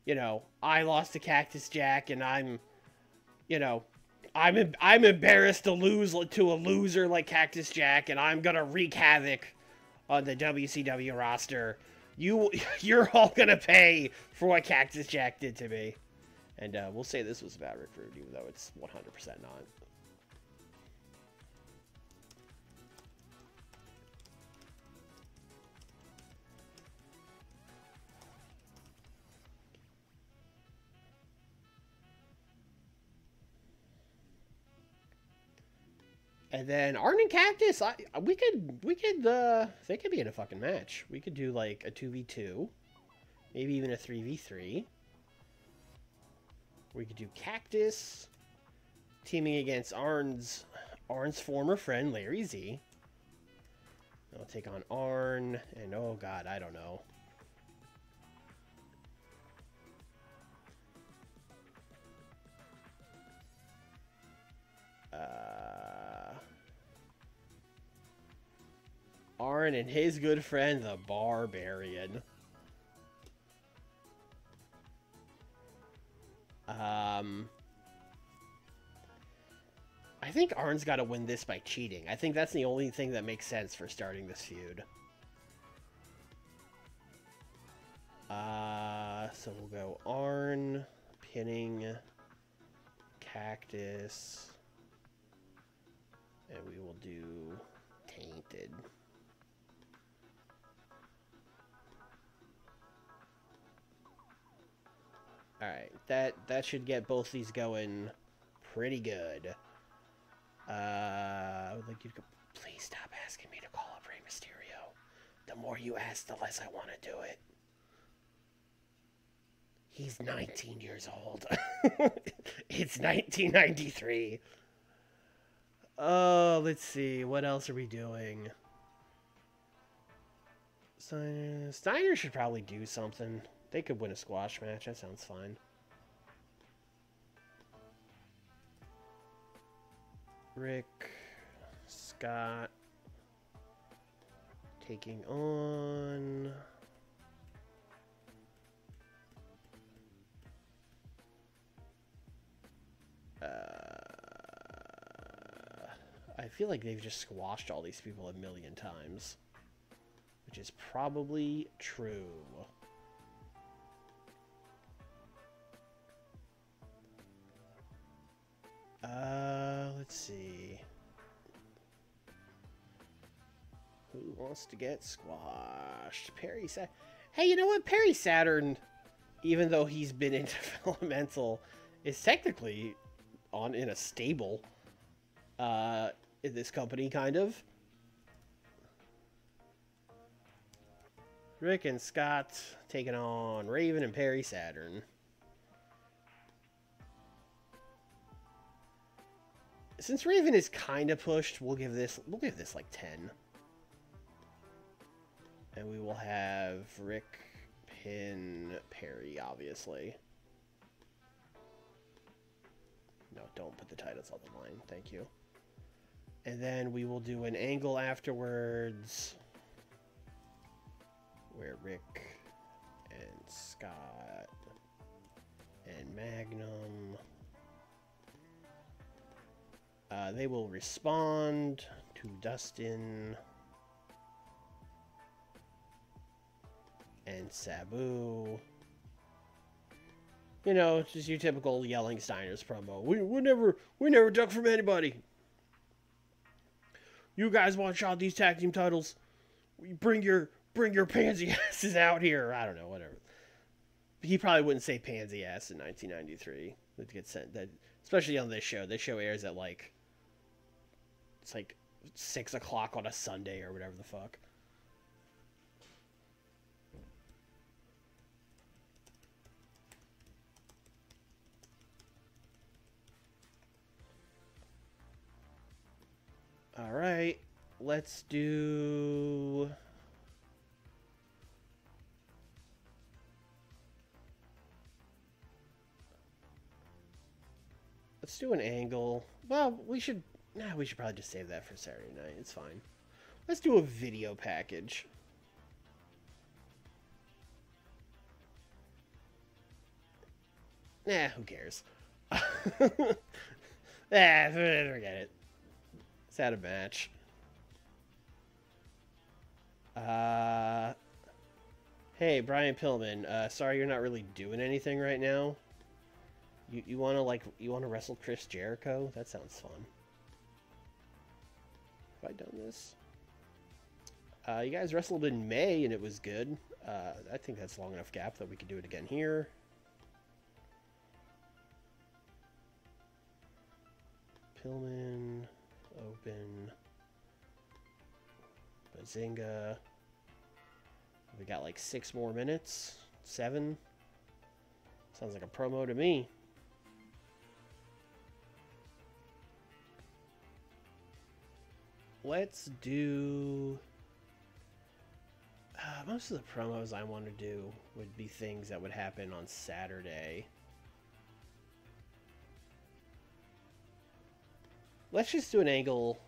Speaker 1: you know, I lost to Cactus Jack and I'm, you know, I'm embarrassed to lose to a loser like Cactus Jack, and I'm going to wreak havoc on the WCW roster. You're all going to pay for what Cactus Jack did to me. And we'll say this was about Rick Rude, even though it's 100% not. And then Arn and Cactus, they could be in a fucking match. We could do like a 2v2, maybe even a 3v3. We could do Cactus teaming against Arn's former friend Larry Z. I'll take on Arn, and oh god, I don't know. Arn and his good friend, the Barbarian. I think Arn's got to win this by cheating. I think that's the only thing that makes sense for starting this feud. So we'll go Arn, pinning Cactus, and we will do Tainted. Alright, that should get both these going pretty good. I would like you to please stop asking me to call up Rey Mysterio. The more you ask, the less I want to do it. He's 19 years old. It's 1993. Oh, let's see. What else are we doing? Steiner should probably do something. They could win a squash match. That sounds fine. Rick, Scott, taking on... I feel like they've just squashed all these people a million times, which is probably true. Let's see. Who wants to get squashed? Perry Saturn. Hey, you know what? Perry Saturn, even though he's been in developmental, is technically in a stable in this company, kind of. Rick and Scott taking on Raven and Perry Saturn. Since Raven is kind of pushed, we'll give this like 10. And we will have Rick pin Perry, obviously. No, don't put the titles on the line. Thank you. And then we will do an angle afterwards where Rick and Scott and Magnum, they will respond to Dustin and Sabu. You know, it's just your typical yelling Steiners promo. We never duck from anybody. You guys want to shot these tag team titles? Bring your pansy asses out here. I don't know, whatever. He probably wouldn't say pansy ass in 1993. Would get sent that, especially on this show. This show airs at like, it's like 6 o'clock on a Sunday or whatever the fuck. All right, let's do... Let's do an angle. Well, we should probably just save that for Saturday night. It's fine. Let's do a video package. Nah, who cares? Forget it. It's out of match. Hey, Brian Pillman. Sorry you're not really doing anything right now. You wanna wrestle Chris Jericho? That sounds fun. Have I done this? You guys wrestled in May and it was good. I think that's long enough gap that we could do it again here. Pillman, open, Bazinga. We got like 6 more minutes. 7. Sounds like a promo to me. Let's do... most of the promos I want to do would be things that would happen on Saturday. Let's just do an angle.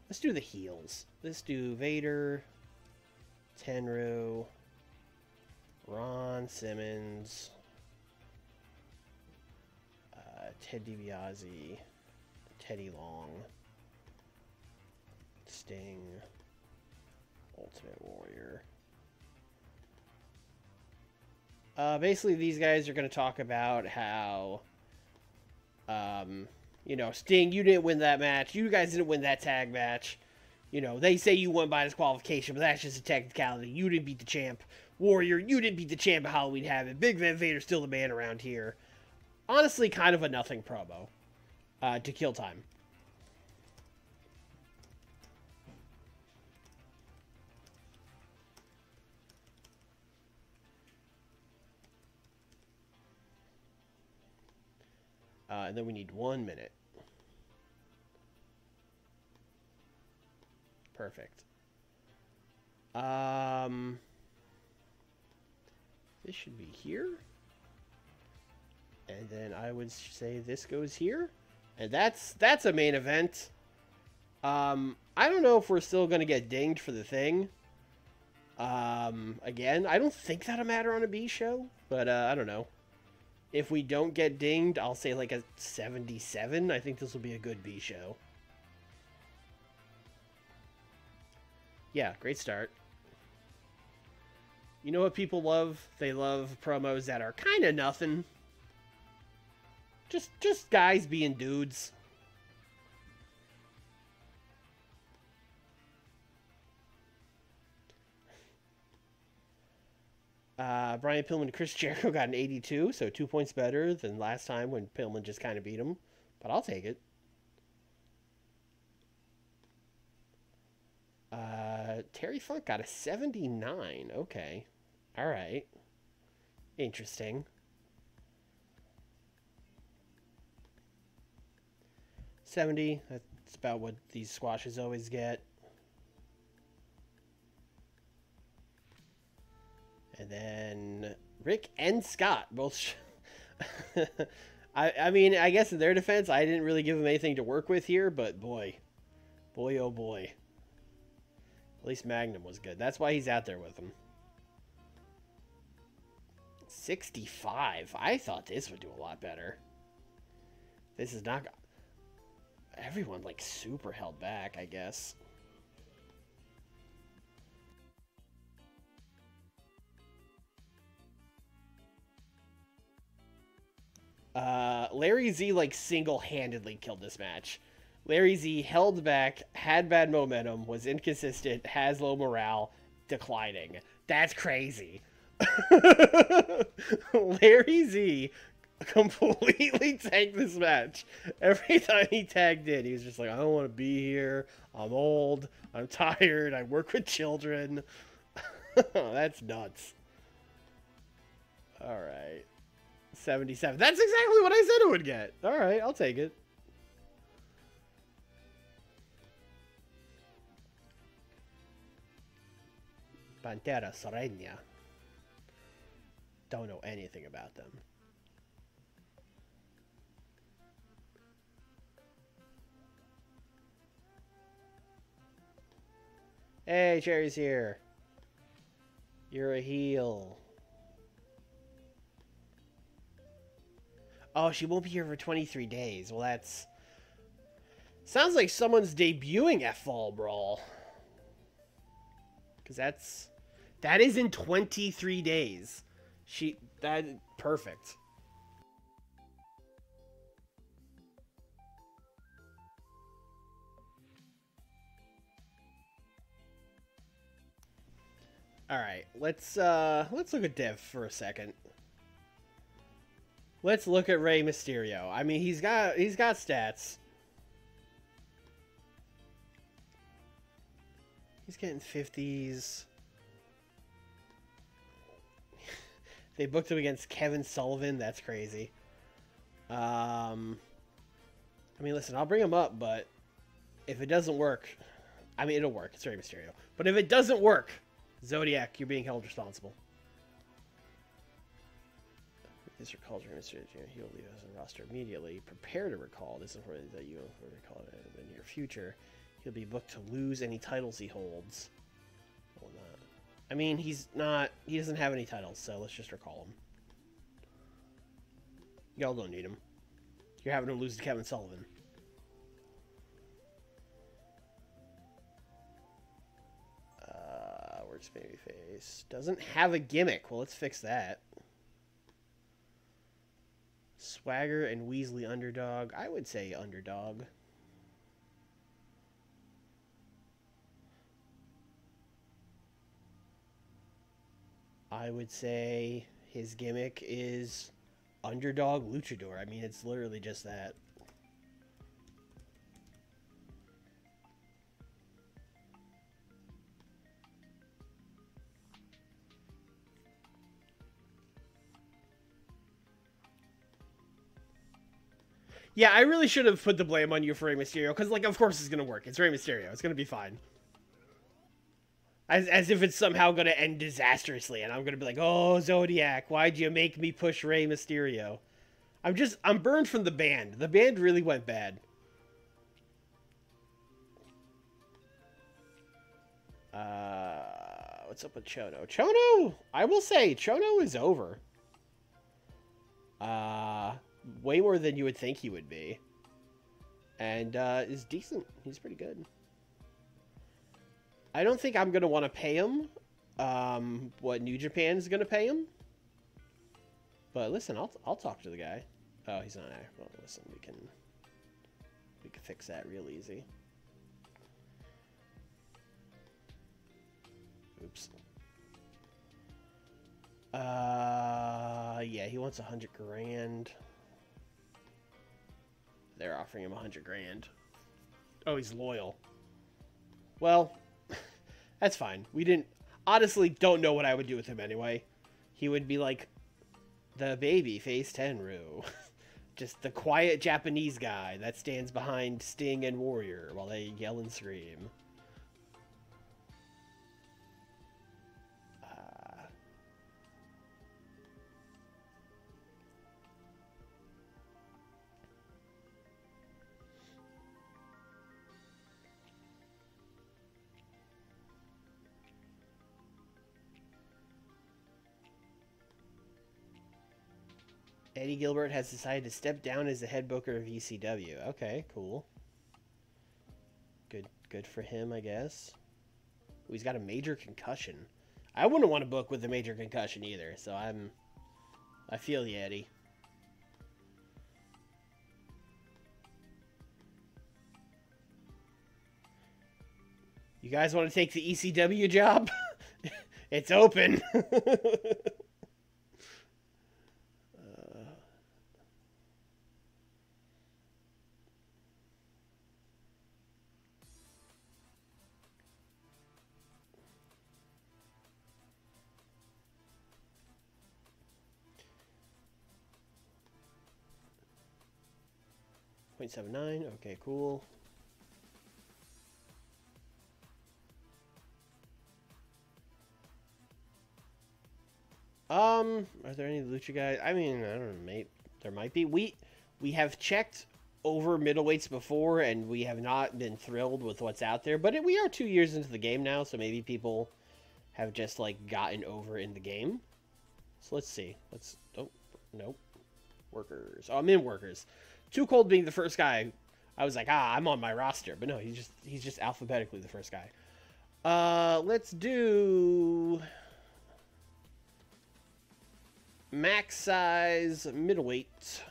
Speaker 1: Let's do the heels. Let's do Vader, Tenryu, Ron Simmons, Ted DiBiase, Teddy Long, Sting, Ultimate Warrior. Basically, these guys are going to talk about how, you know, Sting, you didn't win that match. You guys didn't win that tag match. You know, they say you won by disqualification, but that's just a technicality. You didn't beat the champ. Warrior, you didn't beat the champ at Halloween Havoc. Big Van Vader's still the man around here. Honestly, kind of a nothing promo to kill time. And then we need 1 minute. Perfect. This should be here. And then I would say this goes here. And that's a main event. I don't know if we're still going to get dinged for the thing. Again, I don't think that'll matter on a B show, but I don't know. If we don't get dinged, I'll say like a 77. I think this will be a good B show. Yeah, great start. You know what people love? They love promos that are kind of nothing. Just guys being dudes. Brian Pillman and Chris Jericho got an 82, so 2 points better than last time when Pillman just kind of beat him. But I'll take it. Terry Funk got a 79. Okay. All right. Interesting. 70. That's about what these squashes always get. And then Rick and Scott both. I mean, I guess in their defense, I didn't really give them anything to work with here, but boy, oh boy. At least Magnum was good. That's why he's out there with them. 65. I thought this would do a lot better. This is not. Everyone like super held back, I guess. Larry Z like single-handedly killed this match. Larry Z held back, had bad momentum, was inconsistent, has low morale, declining. That's crazy. Larry Z completely tanked this match. Every time he tagged in, he was just like, I don't want to be here. I'm old. I'm tired. I work with children. That's nuts. All right. 77. That's exactly what I said it would get. All right, I'll take it. Pantera Serena. Don't know anything about them. Hey, Cherry's here. You're a heel. Oh, she won't be here for 23 days. Well, that's... Sounds like someone's debuting at Fall Brawl. Because that is in 23 days. Perfect. All right, let's look at Dev for a second. Let's look at Rey Mysterio. I mean, he's got stats. He's getting 50s. They booked him against Kevin Sullivan. That's crazy. I mean, listen, I'll bring him up, but if it doesn't work, I mean, it'll work. It's Rey Mysterio. But if it doesn't work, Zodiac, you're being held responsible. This recalls Rey Mysterio. He'll leave us on the roster immediately. Prepare to recall. This is where that you will recall it in the near future. He'll be booked to lose any titles he holds. Well, not. I mean, he's not. He doesn't have any titles, so let's just recall him. Y'all don't need him. You're having him lose to Kevin Sullivan. Works babyface. Doesn't have a gimmick. Well, let's fix that. Swagger and Weasley underdog. I would say underdog. I would say his gimmick is underdog luchador. I mean, it's literally just that. Yeah, I really should have put the blame on you for Rey Mysterio, because, like, of course it's going to work. It's Rey Mysterio. It's going to be fine. As if it's somehow going to end disastrously, and I'm going to be like, oh, Zodiac, why'd you make me push Rey Mysterio? I'm burned from the band. The band really went bad. What's up with Chono? Chono, I will say, Chono is over. Way more than you would think he would be. And, is decent. He's pretty good. I don't think I'm going to want to pay him, what New Japan is going to pay him. But listen, I'll talk to the guy. Oh, he's not there. Well, listen, we can fix that real easy. Oops. Yeah, he wants 100 grand. They're offering him 100 grand. Oh, he's loyal. Well, that's fine. Honestly, don't know what I would do with him anyway. He would be like the baby face Tenru. Just the quiet Japanese guy that stands behind Sting and Warrior while they yell and scream. Eddie Gilbert has decided to step down as the head booker of WCW. Okay, cool. Good for him, I guess. Ooh, he's got a major concussion. I wouldn't want to book with a major concussion either, so I feel you, Eddie. You guys want to take the ECW job? It's open. 0.79. Okay, cool. Are there any Lucha guys? I mean, I don't know, there might be. We have checked over middleweights before, and we have not been thrilled with what's out there. But we are 2 years into the game now, so maybe people have just, like, gotten over in the game. So let's see. Oh, nope. Workers. Oh, I'm in workers. Too Cold being the first guy, I was like, I'm on my roster. But no, he's just alphabetically the first guy. Let's do max size middleweight.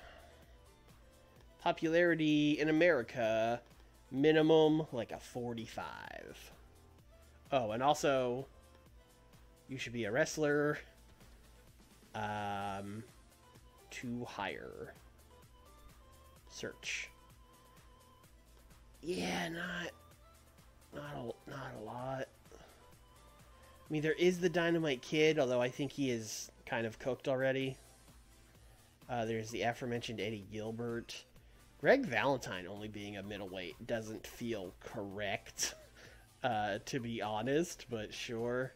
Speaker 1: Popularity in America, minimum like a 45. Oh, and also, you should be a wrestler. To hire. Search. Yeah, not a lot. I mean, there is the Dynamite Kid, although I think he is kind of cooked already. There's the aforementioned Eddie Gilbert. Greg Valentine only being a middleweight doesn't feel correct, to be honest, but sure.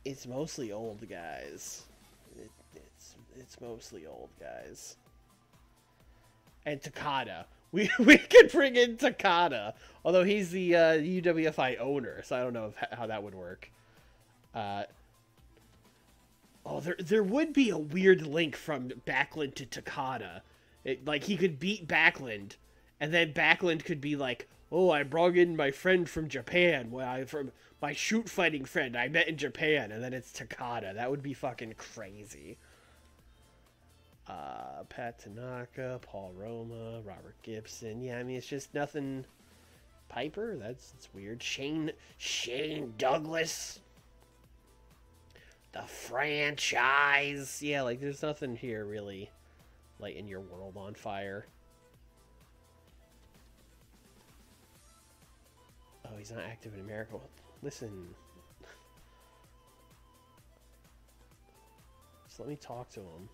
Speaker 1: It's mostly old guys. It's mostly old guys. And Takada. We could bring in Takada, although he's the UWFI owner, so I don't know how that would work. There would be a weird link from Backlund to Takada. Like, he could beat Backlund, and then Backlund could be like, oh, I brought in my friend from Japan, from my shoot fighting friend I met in Japan, and then it's Takada. That would be fucking crazy. Pat Tanaka, Paul Roma, Robert Gibson. Yeah, I mean, it's just nothing. Piper? That's weird. Shane Douglas. The franchise. Yeah, like, there's nothing here really lighting your world on fire. Oh, he's not active in America. Listen. Just let me talk to him.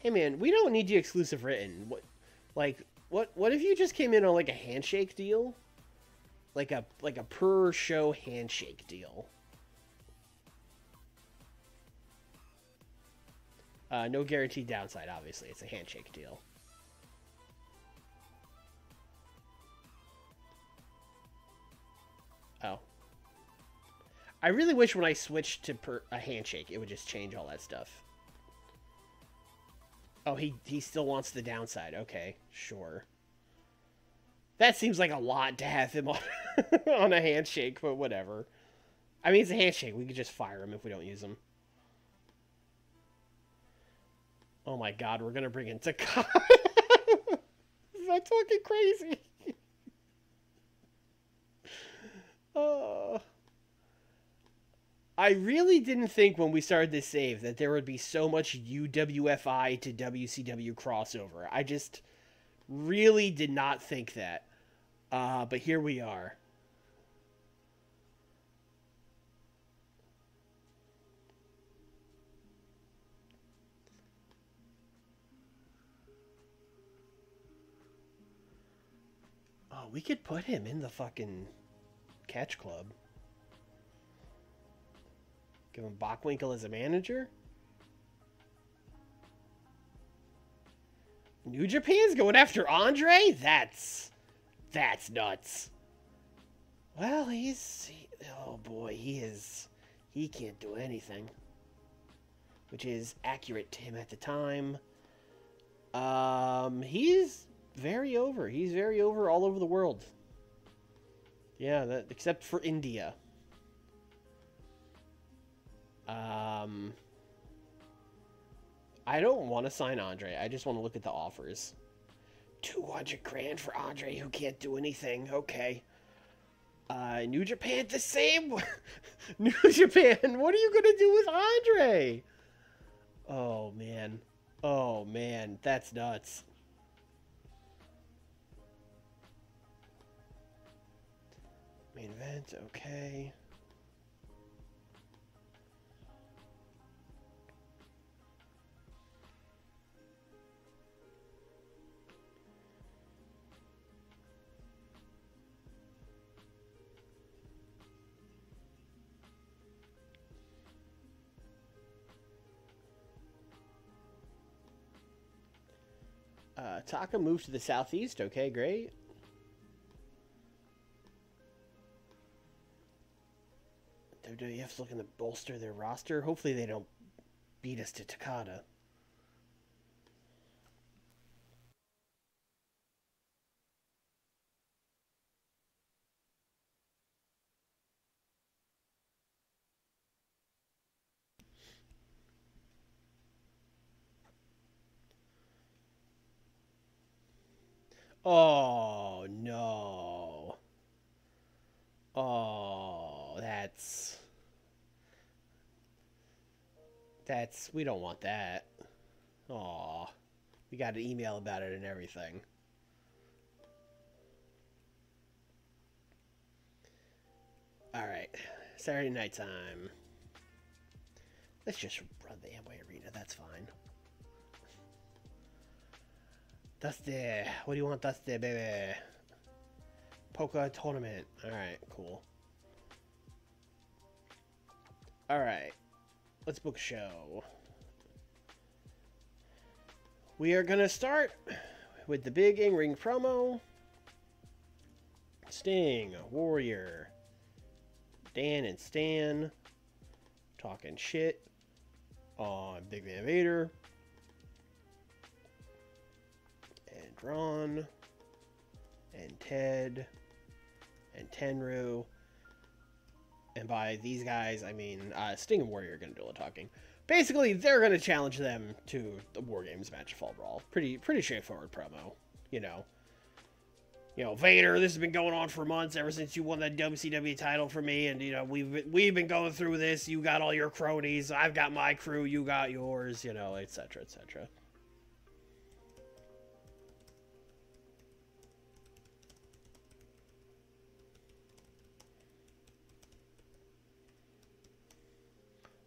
Speaker 1: Hey man, we don't need you exclusive written. What, like, What if you just came in on like a handshake deal? Like a per show handshake deal. No guaranteed downside, obviously. It's a handshake deal. Oh. I really wish when I switched to a handshake, it would just change all that stuff. Oh, he still wants the downside. Okay, sure. That seems like a lot to have him on, on a handshake, but whatever. I mean, it's a handshake. We could just fire him if we don't use him. Oh my god, we're gonna bring in Takada. That's fucking crazy. I really didn't think when we started this save that there would be so much UWFI to WCW crossover. I just really did not think that. But here we are. Oh, we could put him in the fucking Catch Club. Give him Bockwinkel as a manager? New Japan's going after Andre? That's nuts. Well, oh boy, he can't do anything. Which is accurate to him at the time. He's very over. He's very over all over the world. Yeah, except for India. I don't want to sign Andre. I just want to look at the offers. 200 grand for Andre who can't do anything. Okay. New Japan the same. New Japan, what are you going to do with Andre? Oh, man. Oh, man. That's nuts. Main event, okay. Taka moved to the southeast. Okay, great. WWF's looking to bolster their roster. Hopefully they don't beat us to Takada. Oh, no. Oh, we don't want that. Oh, we got an email about it and everything. Alright, Saturday night time. Let's just run the Amway Arena, that's fine. Dusty, what do you want, Dusty, baby? Polka tournament. Alright, cool. Alright, let's book a show. We are gonna start with the big in-ring promo. Sting, Warrior, Dan and Stan talking shit on Big Van Vader and Ron and Ted and Tenru. And by these guys, I mean Sting and Warrior are going to do all the talking. Basically, they're going to challenge them to the War Games match Fall Brawl. Pretty straightforward promo, you know. You know, Vader, this has been going on for months, ever since you won that WCW title for me, and, you know, we've been going through this. You got all your cronies, I've got my crew, you got yours, you know, etc., etc.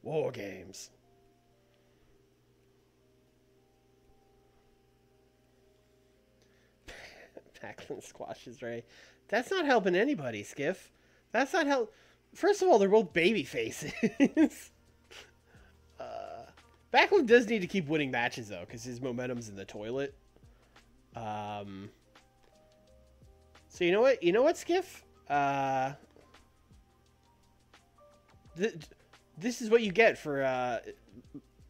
Speaker 1: War Games. Squashes Ray. That's not helping anybody, Skiff. That's not help. First of all, they're both baby faces. Backlund does need to keep winning matches, though, because his momentum's in the toilet. So you know what? You know what, Skiff? This is what you get for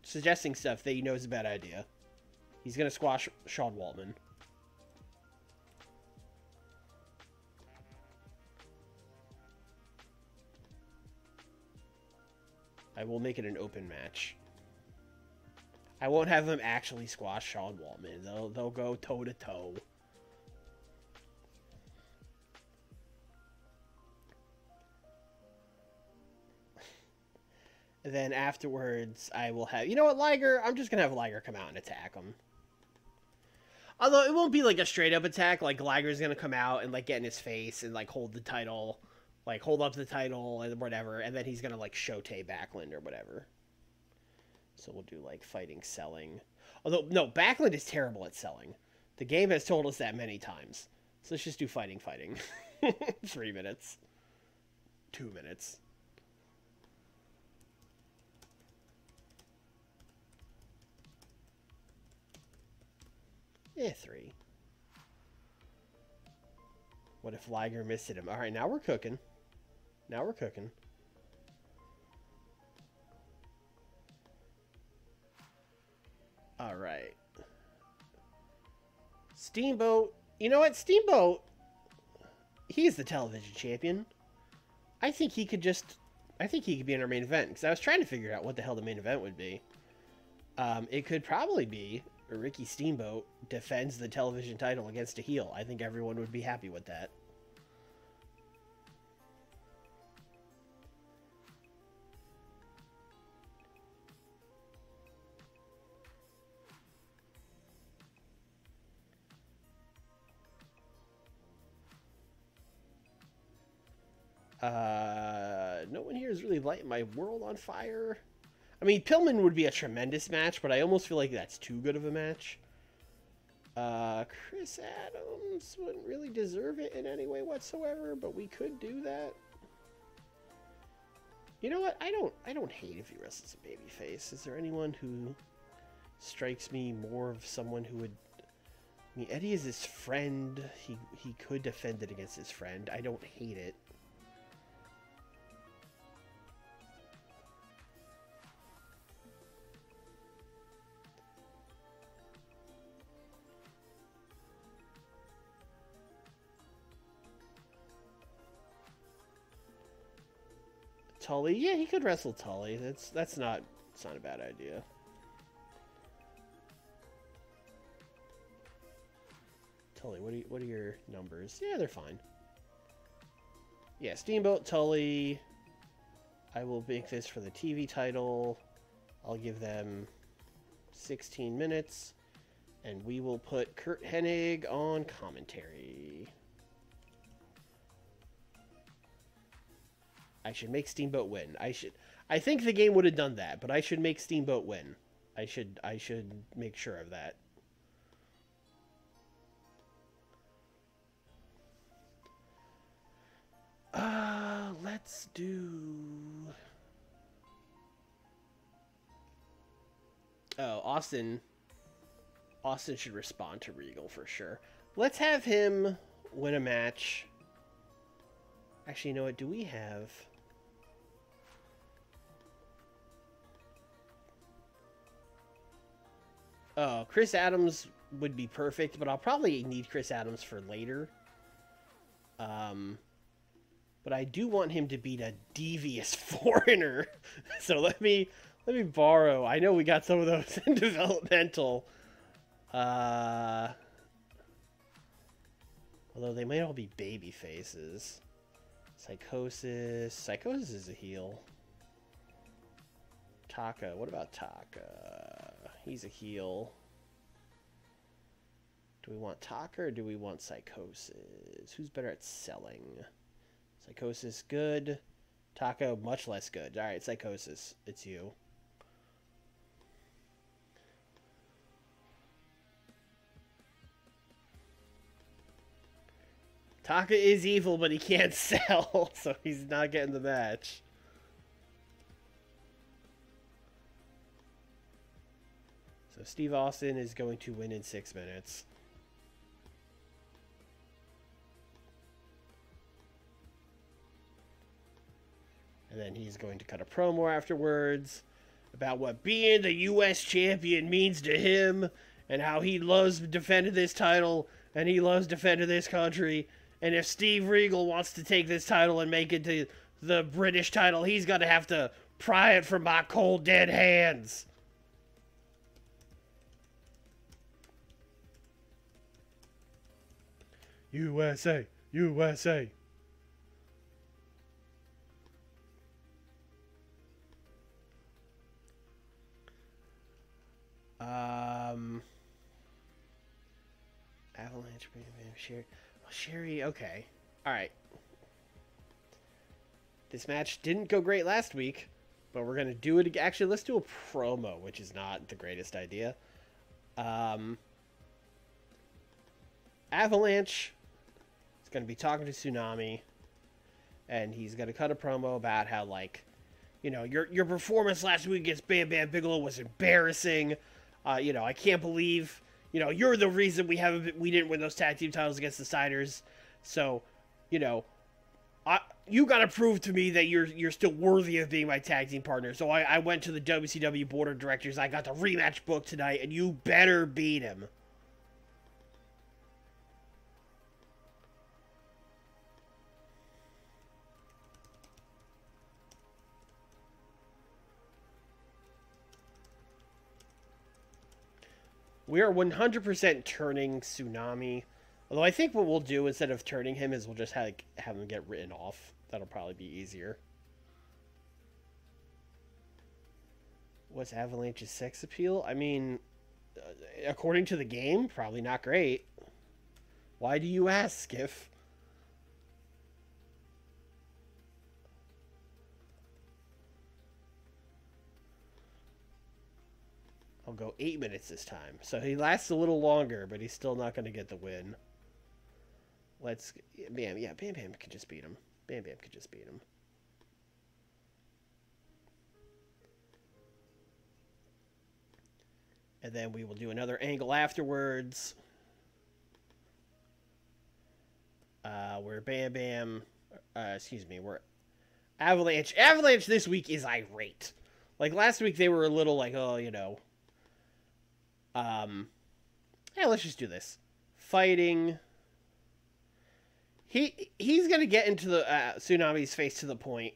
Speaker 1: suggesting stuff that you know is a bad idea. He's going to squash Sean Waltman. I will make it an open match. I won't have them actually squash Sean Waltman. They'll go toe to toe. And then afterwards, I will have... You know what, Liger? I'm just going to have Liger come out and attack him. Although, it won't be, like, a straight-up attack. Like, Liger's going to come out and, like, get in his face and, like, hold the title. Like, hold up the title and whatever. And then he's going to, like, shote Backlund or whatever. So we'll do, like, fighting, selling. Although, no, Backlund is terrible at selling. The game has told us that many times. So let's just do fighting. 3 minutes. 2 minutes. Yeah, 3. What if Liger missed him? All right, now we're cooking. Now we're cooking. All right. Steamboat. You know what? Steamboat, he's the television champion. I think he could just... I think he could be in our main event. Because I was trying to figure out what the hell the main event would be. It could probably be... Ricky Steamboat defends the television title against a heel. I think everyone would be happy with that. No one here is really lighting my world on fire. I mean, Pillman would be a tremendous match, but I almost feel like that's too good of a match. Chris Adams wouldn't really deserve it in any way whatsoever, but we could do that. You know what? I don't hate if he wrestles a babyface. Is there anyone who strikes me more of someone who would... I mean, Eddie is his friend. He could defend it against his friend. I don't hate it. Tully, yeah, he could wrestle Tully. That's not a bad idea. Tully, what are your numbers? Yeah, they're fine. Yeah, Steamboat, Tully. I will make this for the TV title. I'll give them 16 minutes, and we will put Kurt Hennig on commentary. I should make Steamboat win. I think the game would have done that, but I should make Steamboat win. I should make sure of that. Let's do... Oh, Austin should respond to Regal for sure. Let's have him win a match. Actually, you know what? Do we have... Oh, Chris Adams would be perfect, but I'll probably need Chris Adams for later. But I do want him to beat a devious foreigner. So let me borrow. I know we got some of those in developmental. Although they might all be baby faces. Psychosis. Psychosis is a heel. Taka. What about Taka? He's a heel. Do we want Taka or do we want Psychosis? Who's better at selling? Psychosis, good. Taka, much less good. Alright, Psychosis. It's you. Taka is evil, but he can't sell, so he's not getting the match. So Steve Austin is going to win in 6 minutes. And then he's going to cut a promo afterwards about what being the U.S. champion means to him and how he loves defending this title and he loves defending this country. And if Steve Regal wants to take this title and make it to the British title, he's going to have to pry it from my cold, dead hands. USA, USA. Avalanche, Sherry. Well, Sherry, okay. Alright. This match didn't go great last week, but we're going to do it again. Actually, let's do a promo, which is not the greatest idea. Avalanche is going to be talking to Tsunami, and he's going to cut a promo about how, like, you know, your performance last week against Bam Bam Bigelow was embarrassing. You know, I can't believe, you know, you're the reason we didn't win those tag team titles against the Steiners. So, you know, you got to prove to me that you're still worthy of being my tag team partner. So I went to the WCW board of directors. I got the rematch book tonight, and you better beat him. We are 100% turning Tsunami. Although I think what we'll do instead of turning him is we'll just have him get written off. That'll probably be easier. What's Avalanche's sex appeal? I mean, according to the game, probably not great. Why do you ask, Skiff? I'll go 8 minutes this time. So he lasts a little longer, but he's still not going to get the win. Bam Bam could just beat him. Bam Bam could just beat him. And then we will do another angle afterwards. Where Bam Bam, where Avalanche this week is irate. Like last week they were a little like, oh, you know. Yeah, let's just do this. Fighting. He's gonna get into the Tsunami's face to the point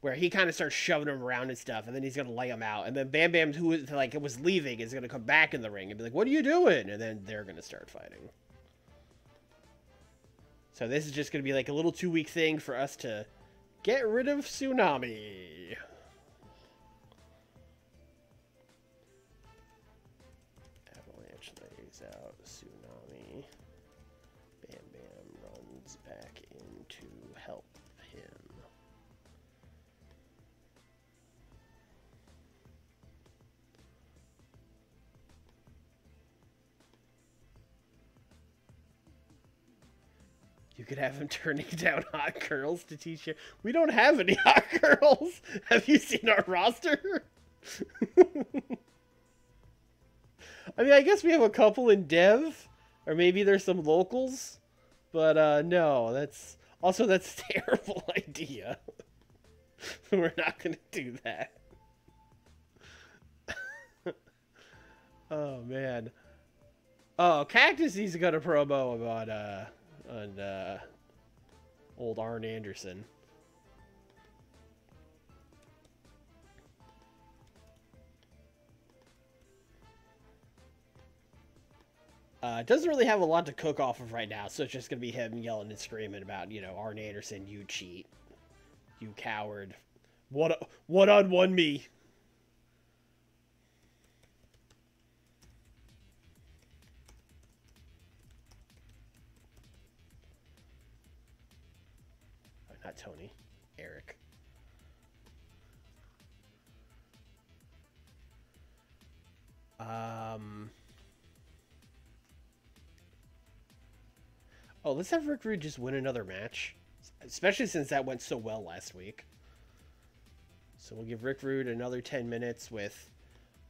Speaker 1: where he kind of starts shoving him around and stuff, and then he's gonna lay him out, and then Bam Bam, who was leaving, is gonna come back in the ring and be like, "What are you doing?" And then they're gonna start fighting. So this is just gonna be like a little 2-week thing for us to get rid of Tsunami. Avalanche lays out Tsunami. Bam Bam runs back in to help him. You could have him turning down hot girls to teach you. We don't have any hot girls. Have you seen our roster? I mean, I guess we have a couple in Dev, or maybe there's some locals, but no, that's a terrible idea. We're not gonna do that. Oh man. Oh, Cactus needs to got a promo about old Arn Anderson. Doesn't really have a lot to cook off of right now, so it's just gonna be him yelling and screaming about, you know, Arn Anderson, you cheat, you coward, one-on-one me. Oh, not Tony, Eric. Oh, Oh, let's have Rick Rude just win another match. Especially since that went so well last week. So we'll give Rick Rude another 10 minutes with...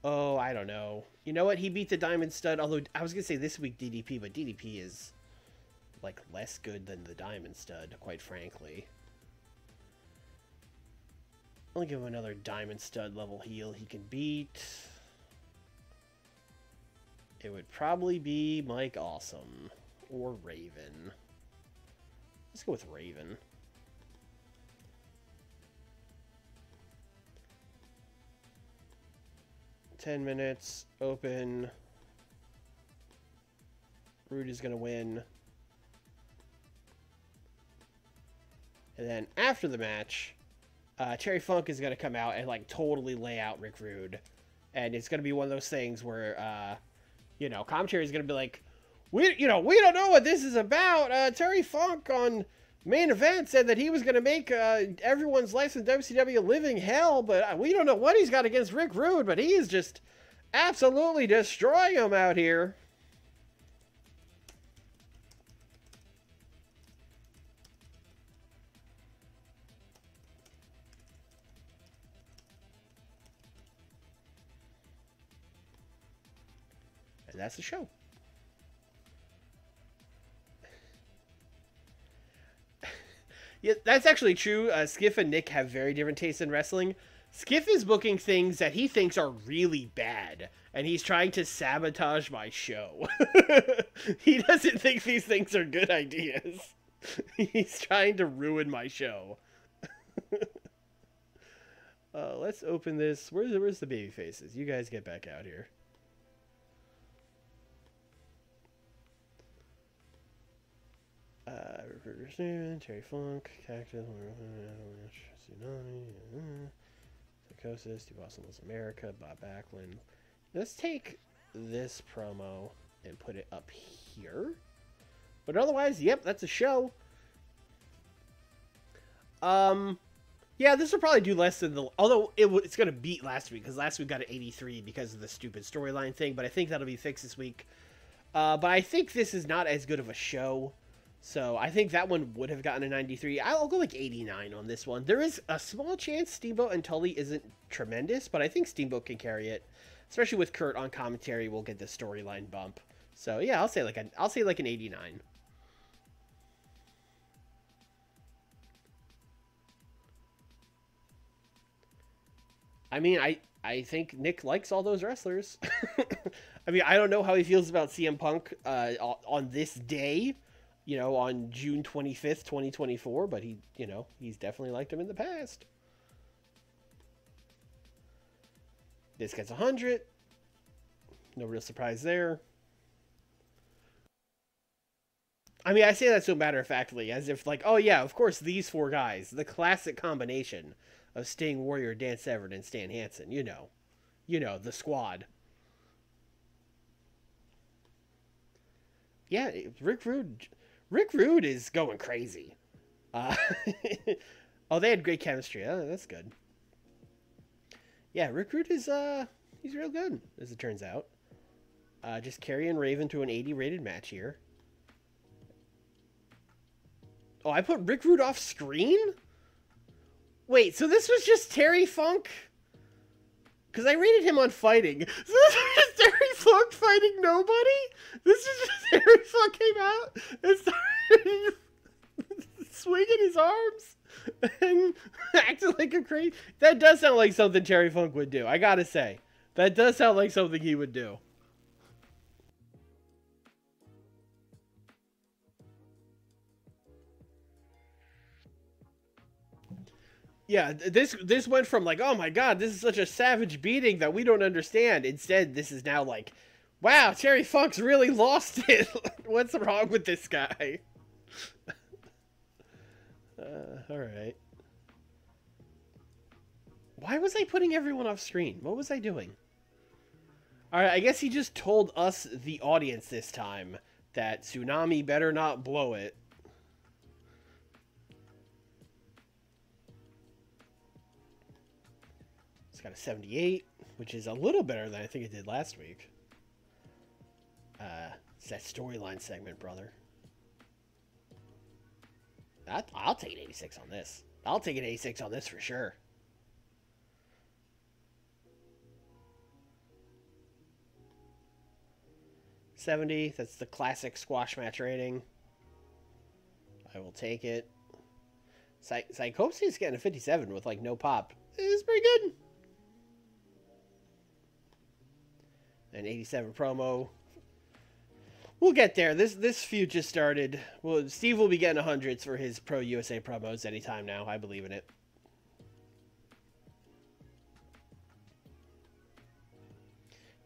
Speaker 1: Oh, I don't know. You know what? He beat the Diamond Stud. Although, I was going to say this week DDP, but DDP is, like, less good than the Diamond Stud, quite frankly. I'll give him another Diamond Stud level heel he can beat. It would probably be Mike Awesome. Or Raven. Let's go with Raven. $10 minutes, open. Rude is going to win. And then after the match, Terry Funk is going to come out and like totally lay out Rick Rude. And it's going to be one of those things where, you know, commentary is going to be like, we don't know what this is about. Terry Funk on Main Event said that he was going to make everyone's life in WCW a living hell, but we don't know what he's got against Rick Rude, but he is just absolutely destroying him out here. And that's the show. Yeah, that's actually true. Skiff and Nick have very different tastes in wrestling. Skiff is booking things that he thinks are really bad, and he's trying to sabotage my show. He doesn't think these things are good ideas. He's trying to ruin my show. Let's open this. Where's the baby faces? You guys get back out here. Terry Funk, Cactus, Tsunami, Psychosis, Do Boston Loves America, Bob Backlund. Let's take this promo and put it up here. But otherwise, yep, that's a show. Yeah, this will probably do less than the... Although it's going to beat last week, because last week got an 83 because of the stupid storyline thing, but I think that'll be fixed this week. But I think this is not as good of a show. So I think that one would have gotten a 93. I'll go like 89 on this one. There is a small chance Steamboat and Tully isn't tremendous, but I think Steamboat can carry it. Especially with Kurt on commentary, we'll get the storyline bump. So yeah, I'll say like an 89. I mean, I think Nick likes all those wrestlers. I mean, I don't know how he feels about CM Punk on this day. You know, on June 25th, 2024, but he's definitely liked him in the past. This gets 100. No real surprise there. I mean, I say that so matter-of-factly, as if like, oh yeah, of course, these four guys, the classic combination of Sting, Warrior, Dan Severn, and Stan Hansen, you know, the squad. Yeah, Rick Rude is going crazy. Oh, they had great chemistry. Oh, that's good. Yeah, Rick Rude is, he's real good, as it turns out. Just carrying Raven to an 80 rated match here. Oh, I put Rick Rude off screen? Wait, so this was just Terry Funk? Because I rated him on fighting. So this was just Terry Funk fighting nobody? This is just Terry Funk came out and started swinging his arms and acting like a crazy... That does sound like something Terry Funk would do, I gotta say. That does sound like something he would do. Yeah, this went from like, oh my god, this is such a savage beating that we don't understand. Instead, this is now like, wow, Terry Funk's really lost it. What's wrong with this guy? Alright. Why was I putting everyone off screen? What was I doing? Alright, I guess he just told us, the audience this time, that Tsunami better not blow it. It's got a 78, which is a little better than I think it did last week. It's that storyline segment, brother. I'll take an 86 on this. I'll take an 86 on this for sure. $70. That's the classic squash match rating. I will take it. Psychopsy is getting a 57 with like no pop. It's pretty good. An 87 promo. We'll get there. This feud just started. Well, Steve will be getting 100s for his Pro USA promos anytime now. I believe in it.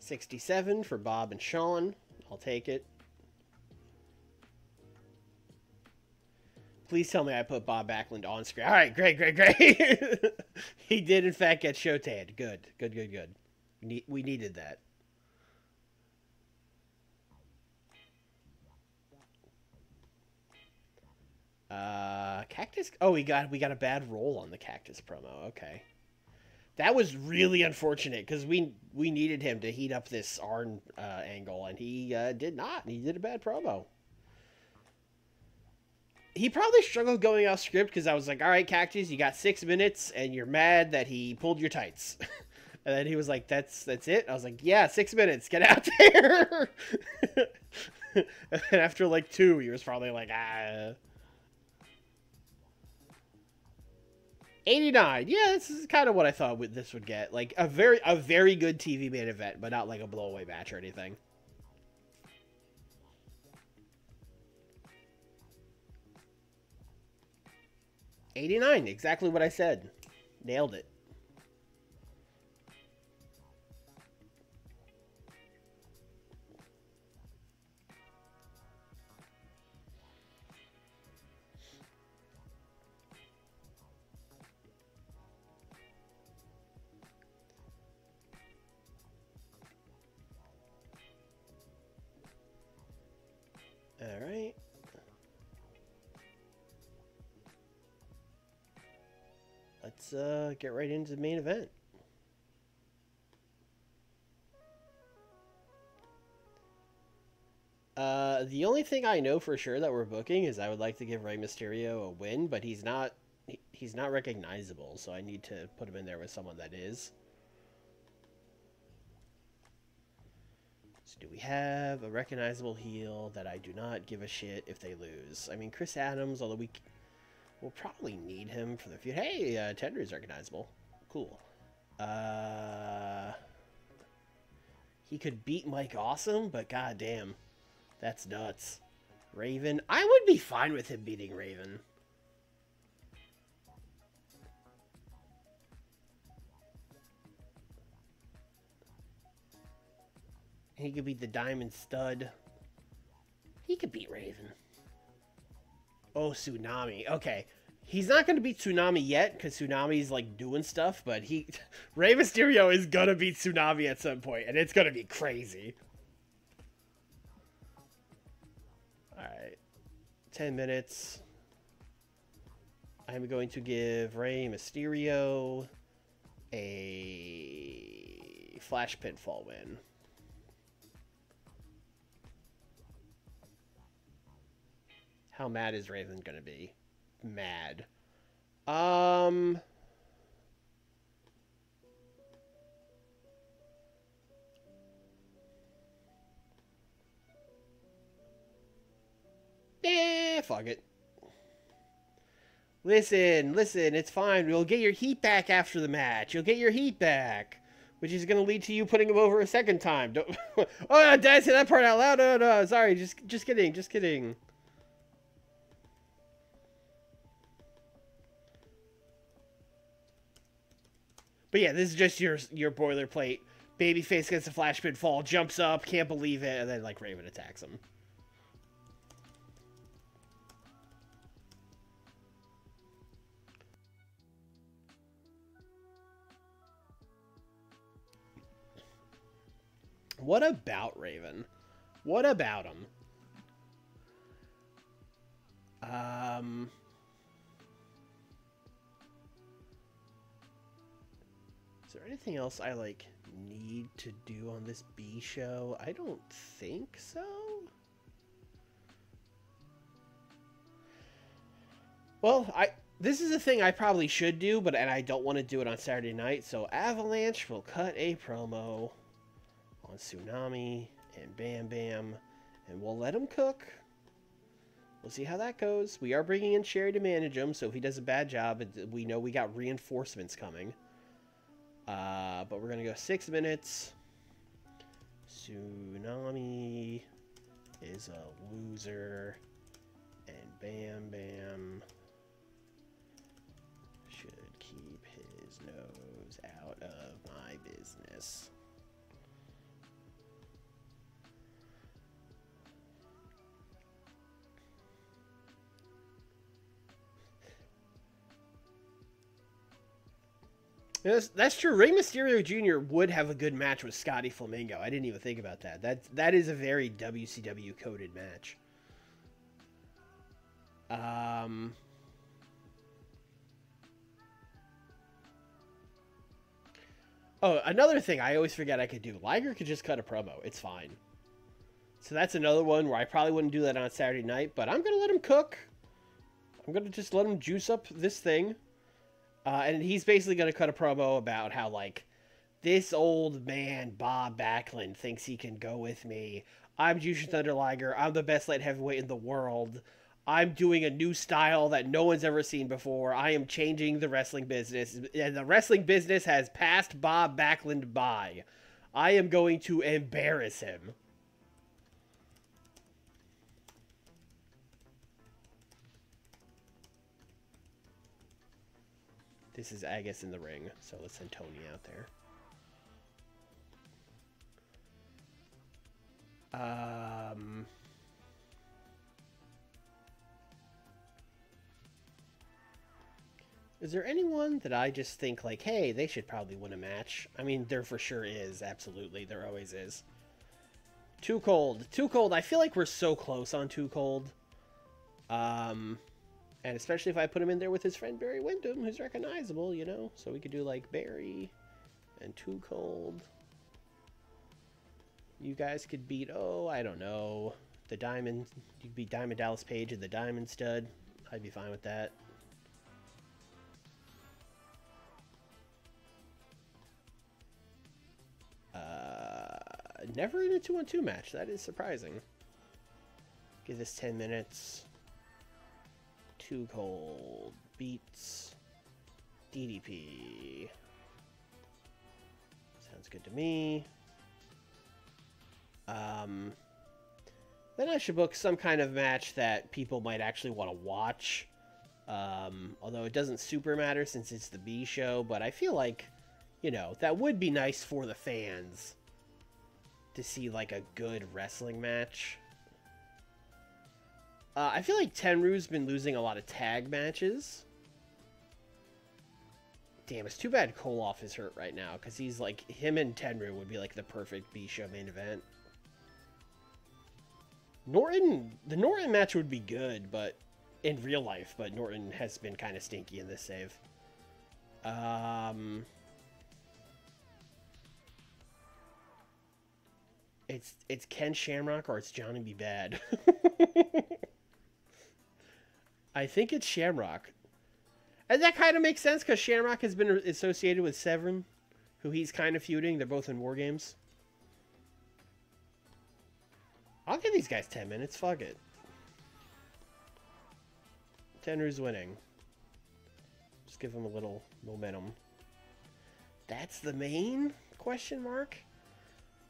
Speaker 1: $67 for Bob and Sean. I'll take it. Please tell me I put Bob Backlund on screen. All right, great. He did, in fact, get show-tanned. Good. We needed that. Cactus. Oh, we got a bad roll on the Cactus promo. Okay, that was really unfortunate because we needed him to heat up this Arn angle, and he did not. He did a bad promo. He probably struggled going off script because I was like, all right, Cactus, you got 6 minutes, and you're mad that he pulled your tights. And then he was like, that's it? I was like, yeah, 6 minutes. Get out there. And after like 2, he was probably like, 89. Yeah, this is kind of what I thought this would get. Like a very good TV main event, but not like a blowaway match or anything. $89, exactly what I said. Nailed it. All right. Let's get right into the main event. The only thing I know for sure that we're booking is I would like to give Rey Mysterio a win, but he's not recognizable, so I need to put him in there with someone that is. So do we have a recognizable heel that I do not give a shit if they lose? I mean, Chris Adams, although we'll probably need him for the feud. Hey, Tender is recognizable. Cool. He could beat Mike Awesome, but goddamn, that's nuts. Raven, I would be fine with him beating Raven. He could beat the Diamond Stud. He could beat Raven. Oh, Tsunami. Okay. He's not going to beat Tsunami yet, because Tsunami's, like, doing stuff, but Rey Mysterio is going to beat Tsunami at some point, and it's going to be crazy. Alright. 10 minutes. I'm going to give Rey Mysterio a Flash Pinfall win. How mad is Raven gonna be? Mad. Fuck it. Listen, it's fine. You'll get your heat back after the match. You'll get your heat back. Which is gonna lead to you putting him over a second time. Don't oh, did I say that part out loud? No, sorry, just kidding. But yeah, this is just your boilerplate. Babyface gets a flash pinfall, jumps up, can't believe it, and then like Raven attacks him. What about Raven? What about him? Is there anything else I, like, need to do on this B show? I don't think so. Well, this is a thing I probably should do, and I don't want to do it on Saturday night. So Avalanche will cut a promo on Tsunami and Bam Bam, and we'll let him cook. We'll see how that goes. We are bringing in Sherry to manage him, so if he does a bad job, we know we got reinforcements coming. But we're going to go 6 minutes. Tsunami is a loser, and Bam Bam should keep his nose out of my business. That's true. Rey Mysterio Jr. would have a good match with Scotty Flamingo. I didn't even think about that. That is a very WCW coded match. Oh, another thing I always forget I could do. Liger could just cut a promo. It's fine. So that's another one where I probably wouldn't do that on Saturday night, but I'm going to let him cook. I'm going to just let him juice up this thing. And he's basically going to cut a promo about how, like, this old man, Bob Backlund, thinks he can go with me. I'm Jushin Thunder Liger. I'm the best light heavyweight in the world. I'm doing a new style that no one's ever seen before. I am changing the wrestling business. And the wrestling business has passed Bob Backlund by. I am going to embarrass him. This is Agus in the ring, so let's send Tony out there. Is there anyone that I just think, like, hey, they should probably win a match? I mean, there for sure is, absolutely. There always is. Too Cold. Too Cold, I feel like we're so close on Too Cold. And especially if I put him in there with his friend Barry Windham, who's recognizable, you know? So we could do, like, Barry and Too Cold. You guys could beat, oh, I don't know, the Diamond. You could beat Diamond Dallas Page and the Diamond Stud. I'd be fine with that. Never in a 2-on-2 match. That is surprising. Give this 10 minutes. Too Cold beats DDP. Sounds good to me. Then I should book some kind of match that people might actually want to watch. Although it doesn't super matter since it's the B show, but I feel like, you know, that would be nice for the fans to see, like, a good wrestling match. I feel like Tenryu's been losing a lot of tag matches. Damn, it's too bad Koloff is hurt right now, because he's, like, him and Tenryu would be, like, the perfect B-show main event. The Norton match would be good, but in real life, but Norton has been kind of stinky in this save. It's Ken Shamrock or it's Johnny B. Bad. I think it's Shamrock. And that kind of makes sense because Shamrock has been associated with Severin, who he's kind of feuding. They're both in War Games. I'll give these guys 10 minutes. Fuck it. Tenryu's winning. Just give them a little momentum. That's the main question mark?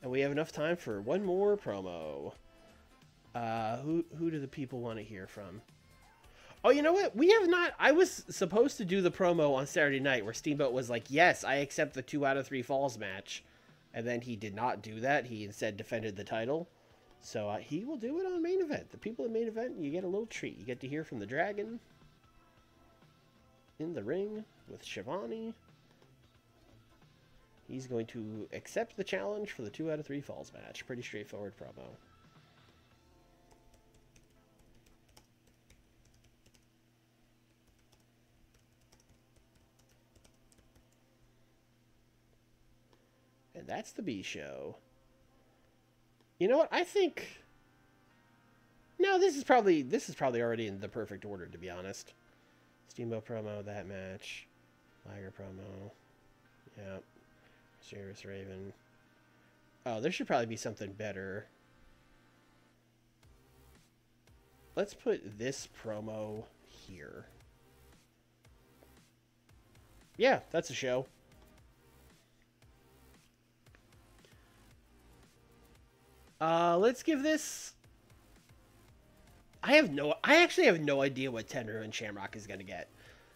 Speaker 1: And we have enough time for one more promo. Who do the people want to hear from? Oh, you know what? We have not... I was supposed to do the promo on Saturday night where Steamboat was like, yes, I accept the 2 out of 3 falls match. And then he did not do that. He instead defended the title. So he will do it on main event. The people in main event, you get a little treat. You get to hear from the Dragon in the ring with Shivani. He's going to accept the challenge for the 2 out of 3 falls match. Pretty straightforward promo. And that's the B show. You know what? I think... No, this is probably already in the perfect order, to be honest. Steamboat promo, that match. Liger promo. Yep. Serious Raven. Oh, there should probably be something better. Let's put this promo here. Yeah, that's a show. Let's give this... I actually have no idea what Tenru and Shamrock is going to get.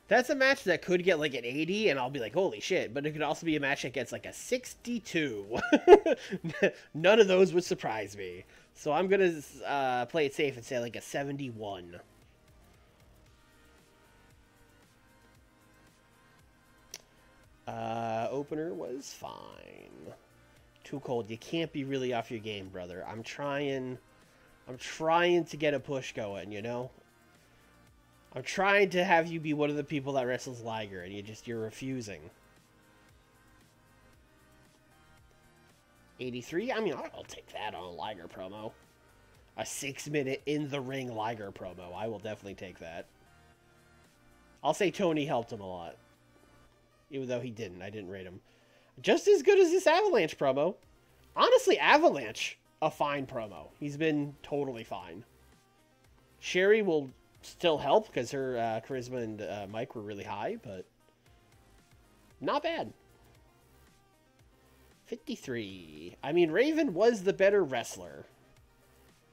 Speaker 1: That's a match that could get like an 80, and I'll be like, holy shit. But it could also be a match that gets like a 62. None of those would surprise me. So I'm going to play it safe and say like a 71. Opener was fine. Too cold. You can't be really off your game, brother. I'm trying to get a push going, you know? I'm trying to have you be one of the people that wrestles Liger, and you're refusing. 83? I mean, I'll take that on a Liger promo. A 6-minute in-the-ring Liger promo. I will definitely take that. I'll say Tony helped him a lot. Even though he didn't. I didn't rate him. Just as good as this Avalanche promo. Honestly, Avalanche, a fine promo. He's been totally fine. Sherry will still help because her charisma and mic were really high, but not bad. 53. I mean, Raven was the better wrestler.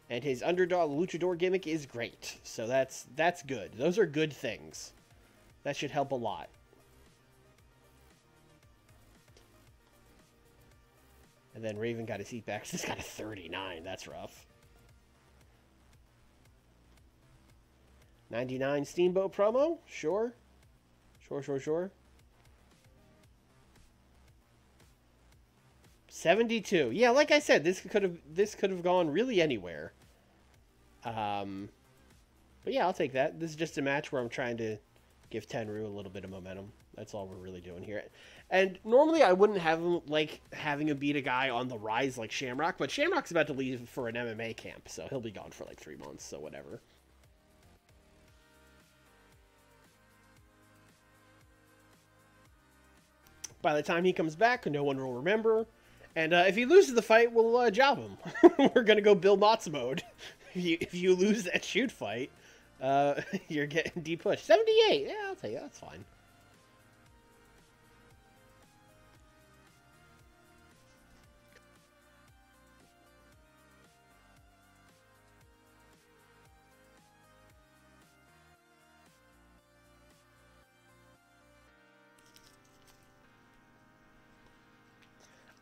Speaker 1: And his underdog luchador gimmick is great. So that's good. Those are good things. That should help a lot. And then Raven got his seat back. He's got a 39. That's rough. 99 Steamboat promo? Sure. Sure. 72. Yeah, like I said, this could have gone really anywhere. But yeah, I'll take that. This is just a match where I'm trying to give Tenru a little bit of momentum. That's all we're really doing here. And normally I wouldn't have him like having him beat a guy on the rise like Shamrock, but Shamrock's about to leave for an MMA camp, so he'll be gone for like 3 months, so whatever. By the time he comes back, no one will remember. And if he loses the fight, we'll job him. We're going to go Bill Motz mode. If you lose that shoot fight, you're getting de-pushed. 78. Yeah, I'll tell you. That's fine.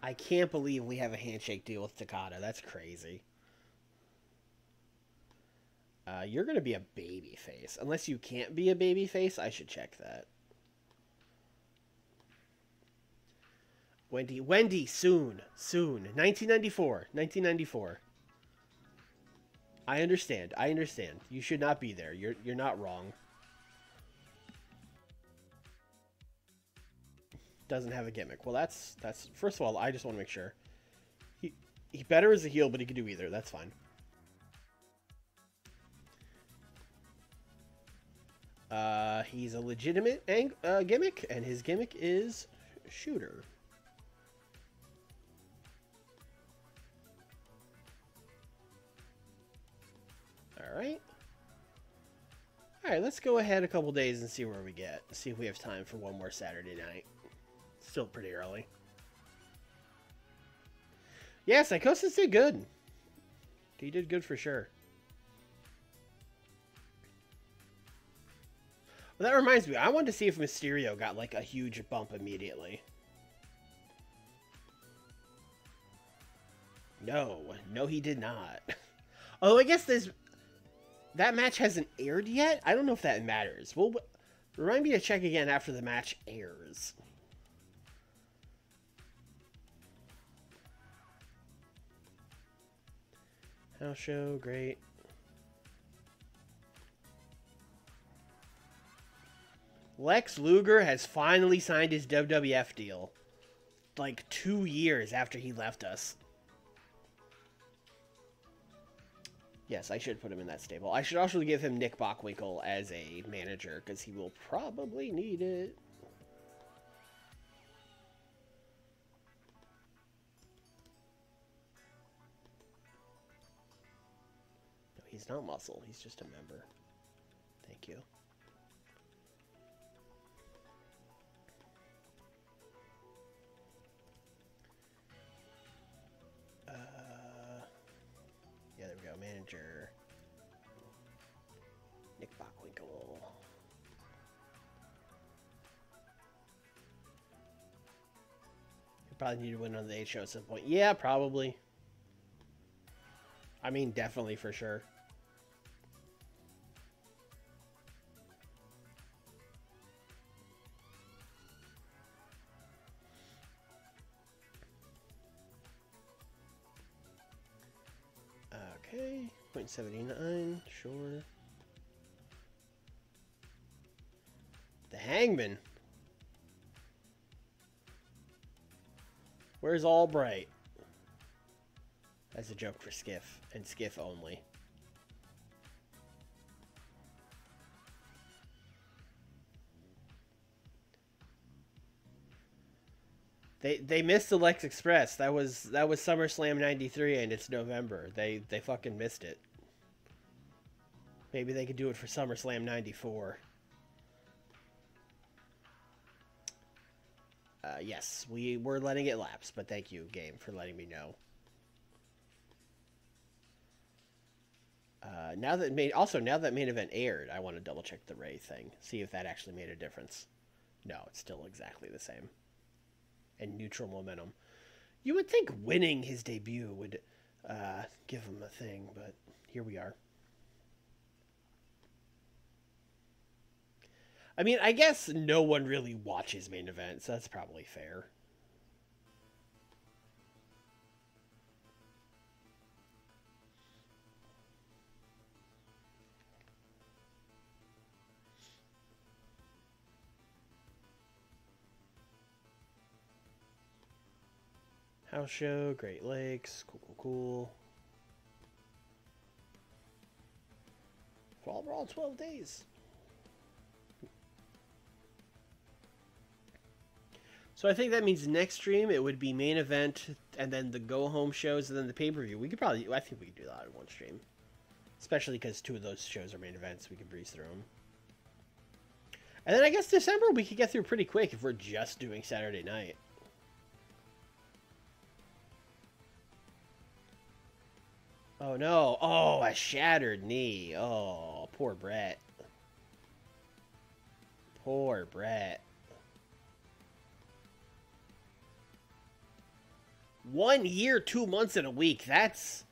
Speaker 1: I can't believe we have a handshake deal with Takada. That's crazy. You're going to be a babyface. Unless you can't be a babyface, I should check that. Wendy, soon. 1994. I understand. You should not be there. You're not wrong. Doesn't have a gimmick. Well, that's first of all, I just want to make sure. He better as a heel, but he can do either. That's fine. He's a legitimate gimmick, and his gimmick is shooter. Alright, let's go ahead a couple days and see where we get. See if we have time for one more Saturday night. Still pretty early. Yeah, Psychosis did good. He did good for sure. Well, that reminds me. I wanted to see if Mysterio got like a huge bump immediately. No, he did not. Oh, I guess that match hasn't aired yet? I don't know if that matters. Well, remind me to check again after the match airs. House show, great. Lex Luger has finally signed his WWF deal. Like 2 years after he left us. Yes, I should put him in that stable. I should also give him Nick Bockwinkel as a manager, because he will probably need it. No, he's not muscle. He's just a member. Thank you. Yeah, there we go. Manager. Nick Bockwinkel. You probably need to win on the 8 show at some point. Yeah, probably. I mean, definitely for sure. Okay, 0.79, sure. The Hangman. Where's Albright? That's a joke for Skiff, and Skiff only. They missed the Lex Express. That was SummerSlam '93, and it's November. They fucking missed it. Maybe they could do it for SummerSlam '94. Yes, we were letting it lapse, but thank you, game, for letting me know. Now that main event aired, I want to double check the Ray thing, see if that actually made a difference. No, it's still exactly the same. And neutral momentum. You would think winning his debut would give him a thing, but here we are. I mean, I guess no one really watches main events, so that's probably fair. House show, Great Lakes, cool. Fall Brawl 12 days. So I think that means next stream it would be main event and then the go home shows and then the pay-per-view. I think we could do that in one stream. Especially because 2 of those shows are main events. We could breeze through them. And then I guess December we could get through pretty quick if we're just doing Saturday night. Oh no. Oh, a shattered knee. Oh, poor Bret. Poor Bret. 1 year, 2 months, and a week. That's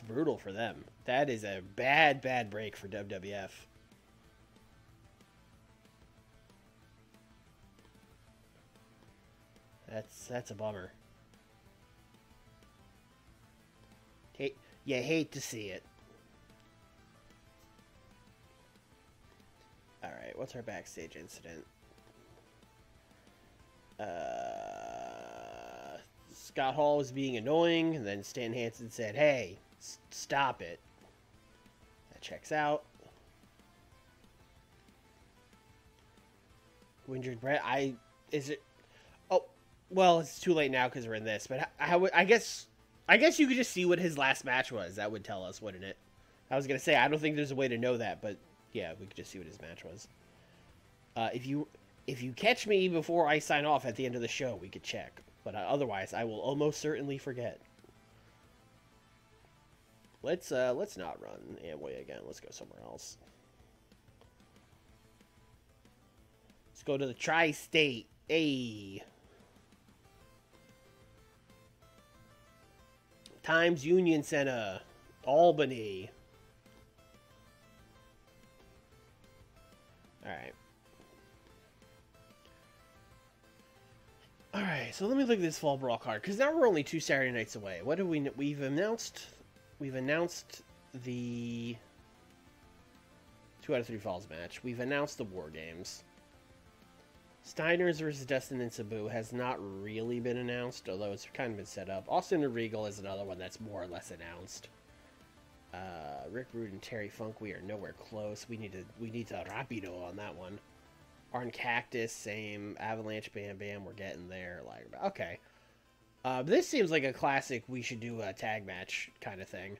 Speaker 1: brutal for them. That is a bad break for WWF. That's a bummer. You hate to see it. Alright, what's our backstage incident? Scott Hall was being annoying, and then Stan Hansen said, hey, stop it. That checks out. Who injured Bret? Is it... Oh, well, it's too late now because we're in this, but I guess you could just see what his last match was. That would tell us, wouldn't it? I was going to say, I don't think there's a way to know that, but yeah, we could just see what his match was. If you catch me before I sign off at the end of the show, we could check. But otherwise, I will almost certainly forget. Let's not run Amway again. Let's go somewhere else. Let's go to the Tri-State. Hey. Times Union Center, Albany. Alright. Alright, so let me look at this Fall Brawl card, because now we're only 2 Saturday nights away. What do we've announced the 2 out of 3 Falls match. We've announced the War Games. Steiners versus Dustin and Sabu has not really been announced, although it's kind of been set up. Austin and Regal is another one that's more or less announced. Rick Rude and Terry Funk, we are nowhere close. We need to rapido on that one. Arn Cactus, same. Avalanche Bam Bam, we're getting there. Like, okay. This seems like a classic we should do a tag match kind of thing.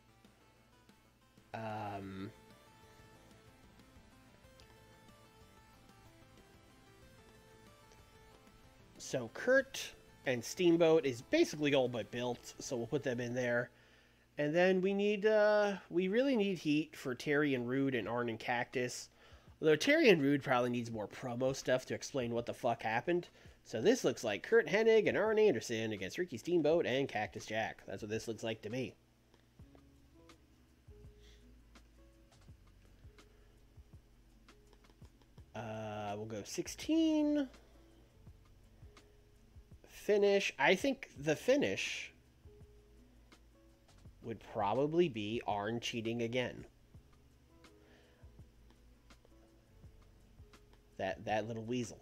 Speaker 1: So Kurt and Steamboat is basically all but built, so we'll put them in there. And then we really need heat for Terry and Rude and Arn and Cactus. Although Terry and Rude probably needs more promo stuff to explain what the fuck happened. So this looks like Kurt Hennig and Arn Anderson against Ricky Steamboat and Cactus Jack. That's what this looks like to me. We'll go 16. Finish. I think the finish would probably be Arn cheating again. That little weasel.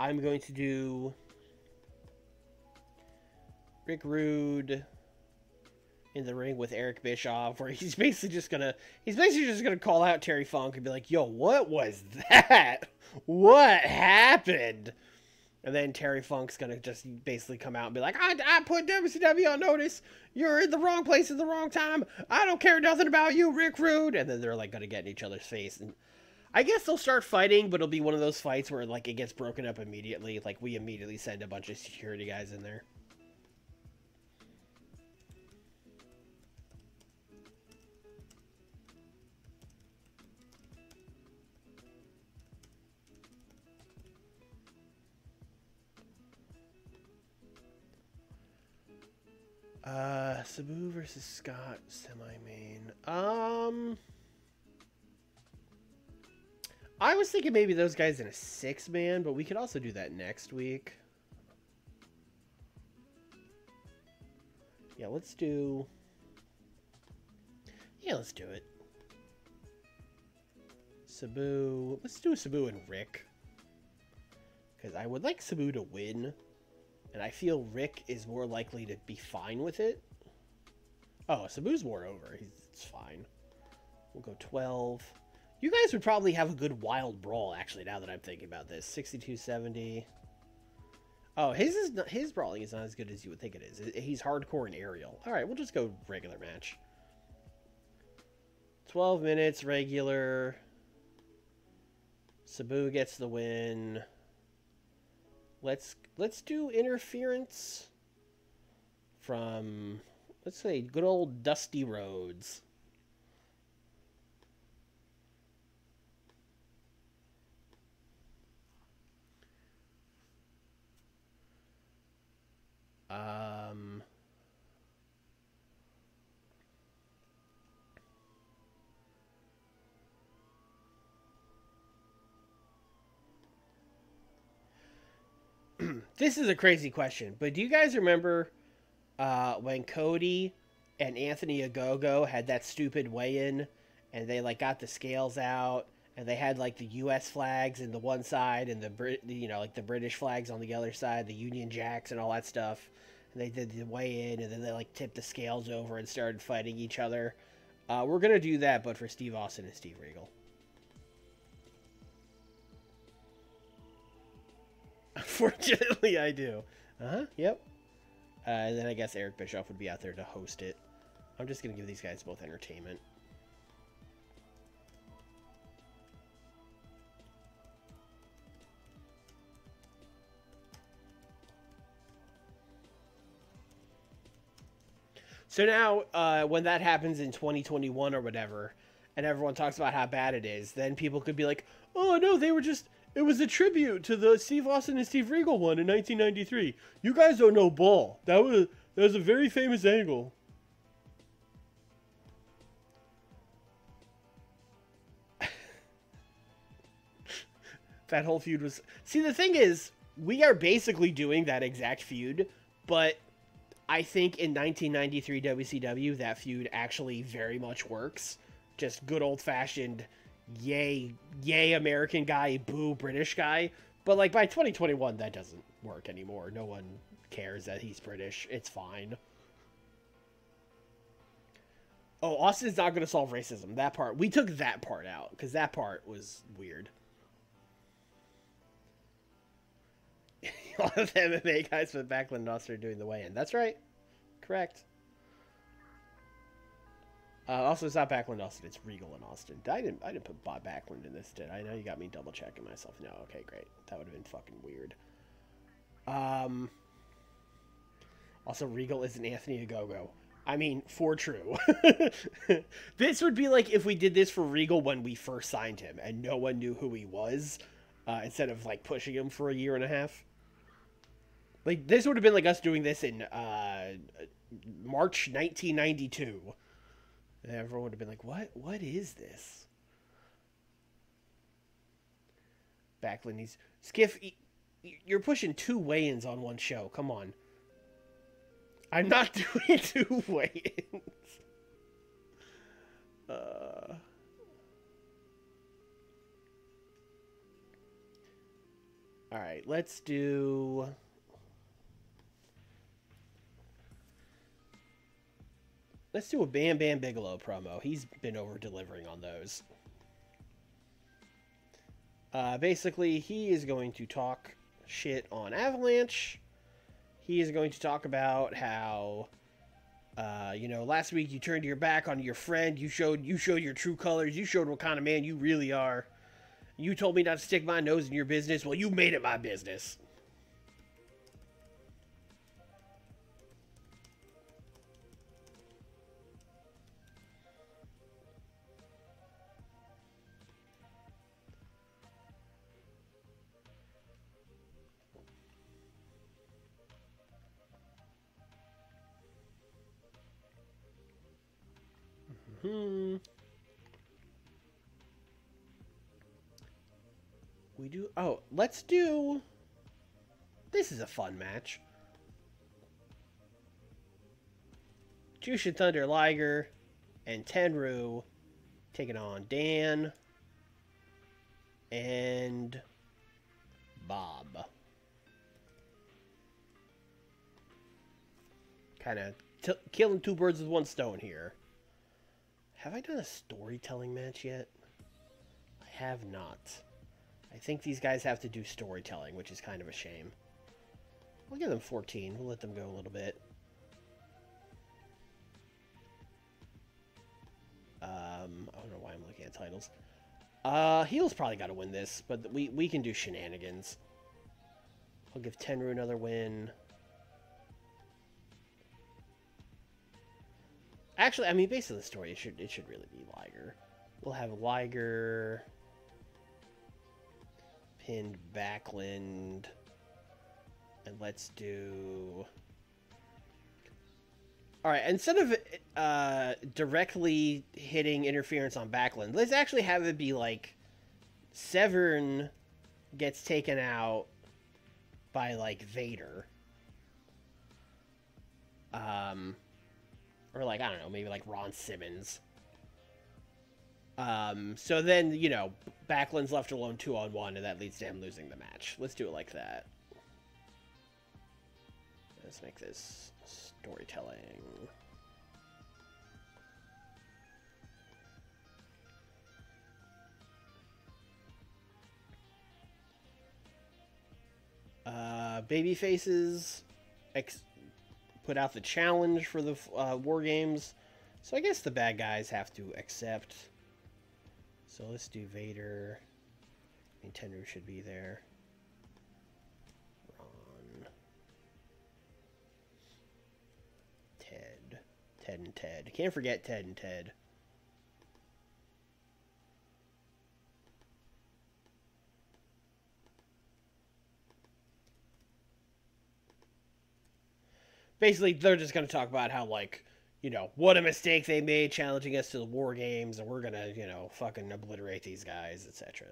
Speaker 1: I'm going to do Rick Rude in the ring with Eric Bischoff, where he's basically just gonna call out Terry Funk and be like, "Yo, what was that? What happened?" And then Terry Funk's gonna just basically come out and be like, I put WCW on notice. You're in the wrong place at the wrong time. I don't care nothing about you, Rick Rude." And then they're like gonna get in each other's face. And I guess they'll start fighting, but it'll be one of those fights where like it gets broken up immediately. Like we immediately send a bunch of security guys in there. Sabu versus Scott, semi-main. I was thinking maybe those guys in a 6-man, but we could also do that next week. Yeah, let's do it. Sabu, let's do Sabu and Rick. Because I would like Sabu to win. And I feel Rick is more likely to be fine with it. Oh, Sabu's war over. It's fine. We'll go 12. You guys would probably have a good wild brawl, actually, now that I'm thinking about this. 62-70. Oh, his brawling is not as good as you would think it is. He's hardcore and aerial. All right, we'll just go regular match. 12 minutes, regular. Sabu gets the win. Let's do interference from, let's say, good old Dusty Rhodes. This is a crazy question, but do you guys remember when Cody and Anthony Ogogo had that stupid weigh-in, and they like got the scales out, and they had like the U.S. flags in the one side and the British flags on the other side, the Union Jacks and all that stuff, and they did the weigh-in, and then they like tipped the scales over and started fighting each other. We're gonna do that, but for Steve Austin and Steve Regal. Unfortunately, I do. Yep. And then I guess Eric Bischoff would be out there to host it. I'm just going to give these guys both entertainment. So now, when that happens in 2021 or whatever, and everyone talks about how bad it is, then people could be like, "Oh, no, it was a tribute to the Steve Austin and Steve Regal one in 1993. You guys don't know ball. That was a very famous angle." That whole feud was... See, the thing is, we are basically doing that exact feud, but I think in 1993 WCW, that feud actually very much works. Just good old-fashioned, yay, yay American guy, boo British guy. But, like, by 2021, that doesn't work anymore. No one cares that he's British. It's fine. Oh, Austin's not going to solve racism. That part. We took that part out, because that part was weird. All of the MMA guys with Backlund and Austin are doing the weigh-in. That's right. Correct. Also, it's not Backlund Austin. It's Regal and Austin. I didn't put Bob Backlund in this, did I? know you got me double checking myself. No, okay, great. That would have been fucking weird. Also, Regal isn't Anthony Ogogo. I mean, for true. This would be like if we did this for Regal when we first signed him and no one knew who he was, instead of like pushing him for a year and a half. Like, this would have been like us doing this in March 1992. And everyone would have been like, what is this? Backlund needs... Skiff, you're pushing 2 weigh-ins on one show. Come on. I'm not doing 2 weigh-ins. Alright, let's do... Let's do a Bam Bam Bigelow promo. He's been over-delivering on those. Basically, he is going to talk shit on Avalanche. He is going to talk about how, you know, last week you turned your back on your friend. You showed your true colors. You showed what kind of man you really are. You told me not to stick my nose in your business. Well, you made it my business. We do... Oh, let's do... This is a fun match. Jushin Thunder Liger and Tenryu taking on Dan and Bob. Kind of killing 2 birds with 1 stone here. Have I done a storytelling match yet? I have not. I think these guys have to do storytelling, which is kind of a shame. We'll give them 14. We'll let them go a little bit. I don't know why I'm looking at titles. Heel's probably got to win this, but we can do shenanigans. I'll give Tenryu another win. Actually, I mean, based on the story, it should really be Liger. We'll have Liger pinned Backlund, and let's do... Alright, instead of directly hitting interference on Backlund, let's actually have it be like Severn gets taken out by, like, Vader. Or, like, I don't know, maybe like Ron Simmons. So then, you know, Backlund's left alone 2-on-1, and that leads to him losing the match. Let's do it like that. Let's make this storytelling. Baby faces put out the challenge for the War Games, so I guess the bad guys have to accept. So let's do Vader. I mean, Tenryu should be there. Ron. Ted. Ted and Ted. Can't forget Ted and Ted. Basically, they're just going to talk about how, like, you know, what a mistake they made challenging us to the War Games, and we're going to, you know, fucking obliterate these guys, etc.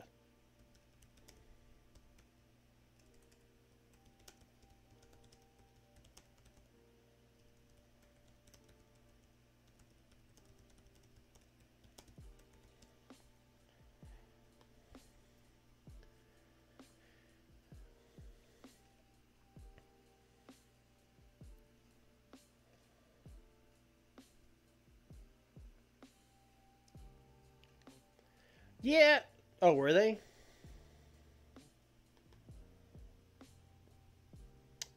Speaker 1: Yeah. Oh, were they?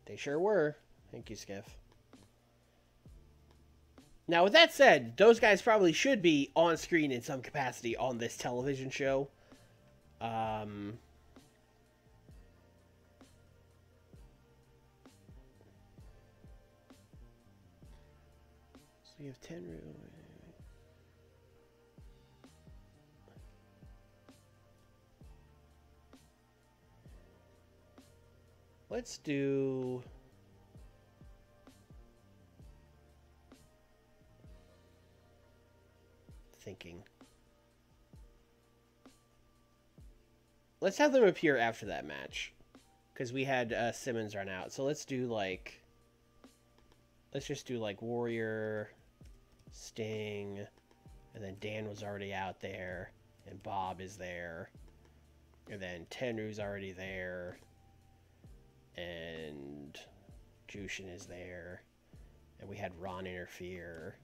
Speaker 1: They sure were. Thank you, Skiff. Now, with that said, those guys probably should be on screen in some capacity on this television show. So we have 10 room. Let's do... Thinking. Let's have them appear after that match. Because we had Simmons run out. So let's do like... Let's just do like Warrior, Sting, and then Dan was already out there, and Bob is there. And then Tenru's already there. And Jushin is there. And we had Ron interfere.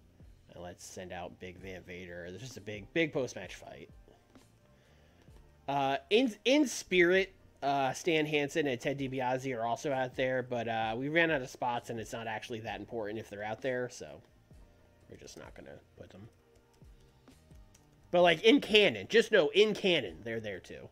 Speaker 1: And let's send out Big Van Vader. There's just a big post-match fight. In spirit, Stan Hansen and Ted DiBiase are also out there, but we ran out of spots, and it's not actually that important if they're out there, so we're just not going to put them. But, like, in canon, just know, in canon, they're there, too.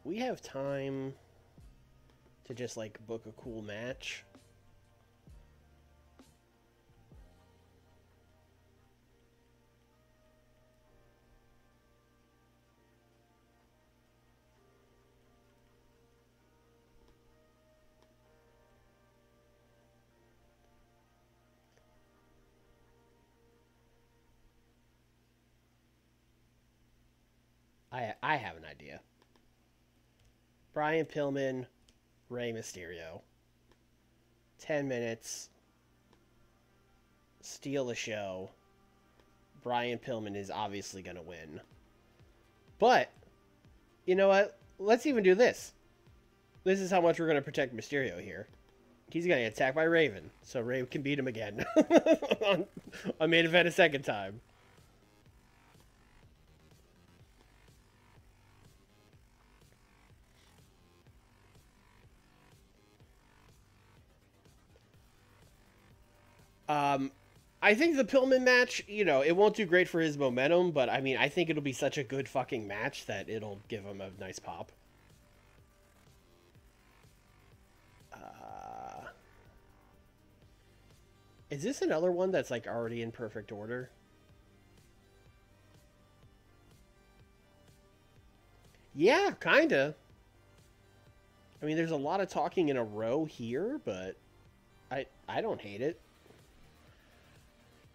Speaker 1: We have time to just, like, book a cool match. I have an idea. Brian Pillman, Rey Mysterio. 10 minutes. Steal the show. Brian Pillman is obviously going to win. But, you know what? Let's even do this. This is how much we're going to protect Mysterio here. He's going to get attacked by Raven. So Ray can beat him again. on main event a second time. I think the Pillman match, you know, it won't do great for his momentum, but I mean, I think it'll be such a good fucking match that it'll give him a nice pop. Is this another one that's like already in perfect order? Yeah, kinda. I mean, there's a lot of talking in a row here, but I don't hate it.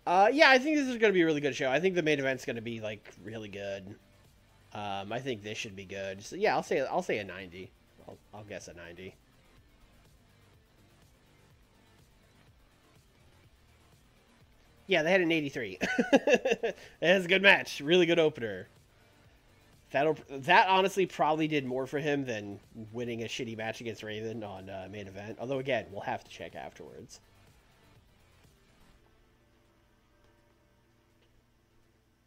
Speaker 1: Yeah, I think this is going to be a really good show. I think the main event's going to be, like, really good. I think this should be good. So, yeah, I'll say a 90. I'll guess a 90. Yeah, they had an 83. That was a good match. Really good opener. That honestly probably did more for him than winning a shitty match against Raven on main event. Although, again, we'll have to check afterwards.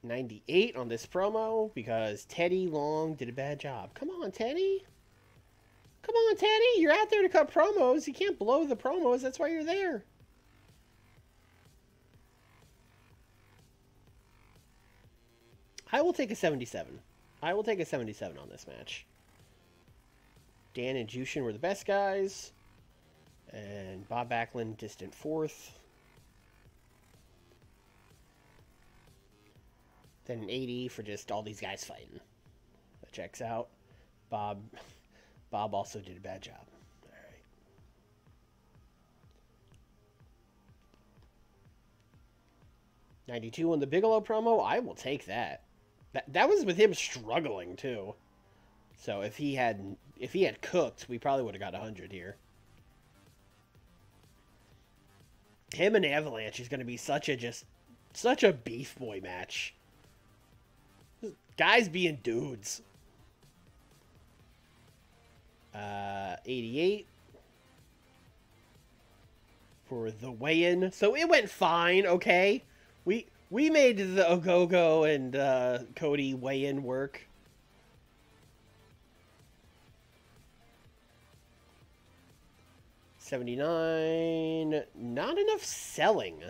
Speaker 1: 98 on this promo because Teddy Long did a bad job. Come on, Teddy. Come on, Teddy. You're out there to cut promos. You can't blow the promos. That's why you're there. I will take a 77. I will take a 77 on this match. Dan and Jushin were the best guys. And Bob Backlund, distant fourth. Then an 80 for just all these guys fighting. That checks out. Bob also did a bad job. All right. $92 on the Bigelow promo. I will take that. That was with him struggling too. So if he had cooked, we probably would have got 100 here. Him and Avalanche is going to be such a beef boy match. Guys being dudes. 88 for the weigh-in. So it went fine, okay? We made the Ogogo and Cody weigh-in work. $79. Not enough selling.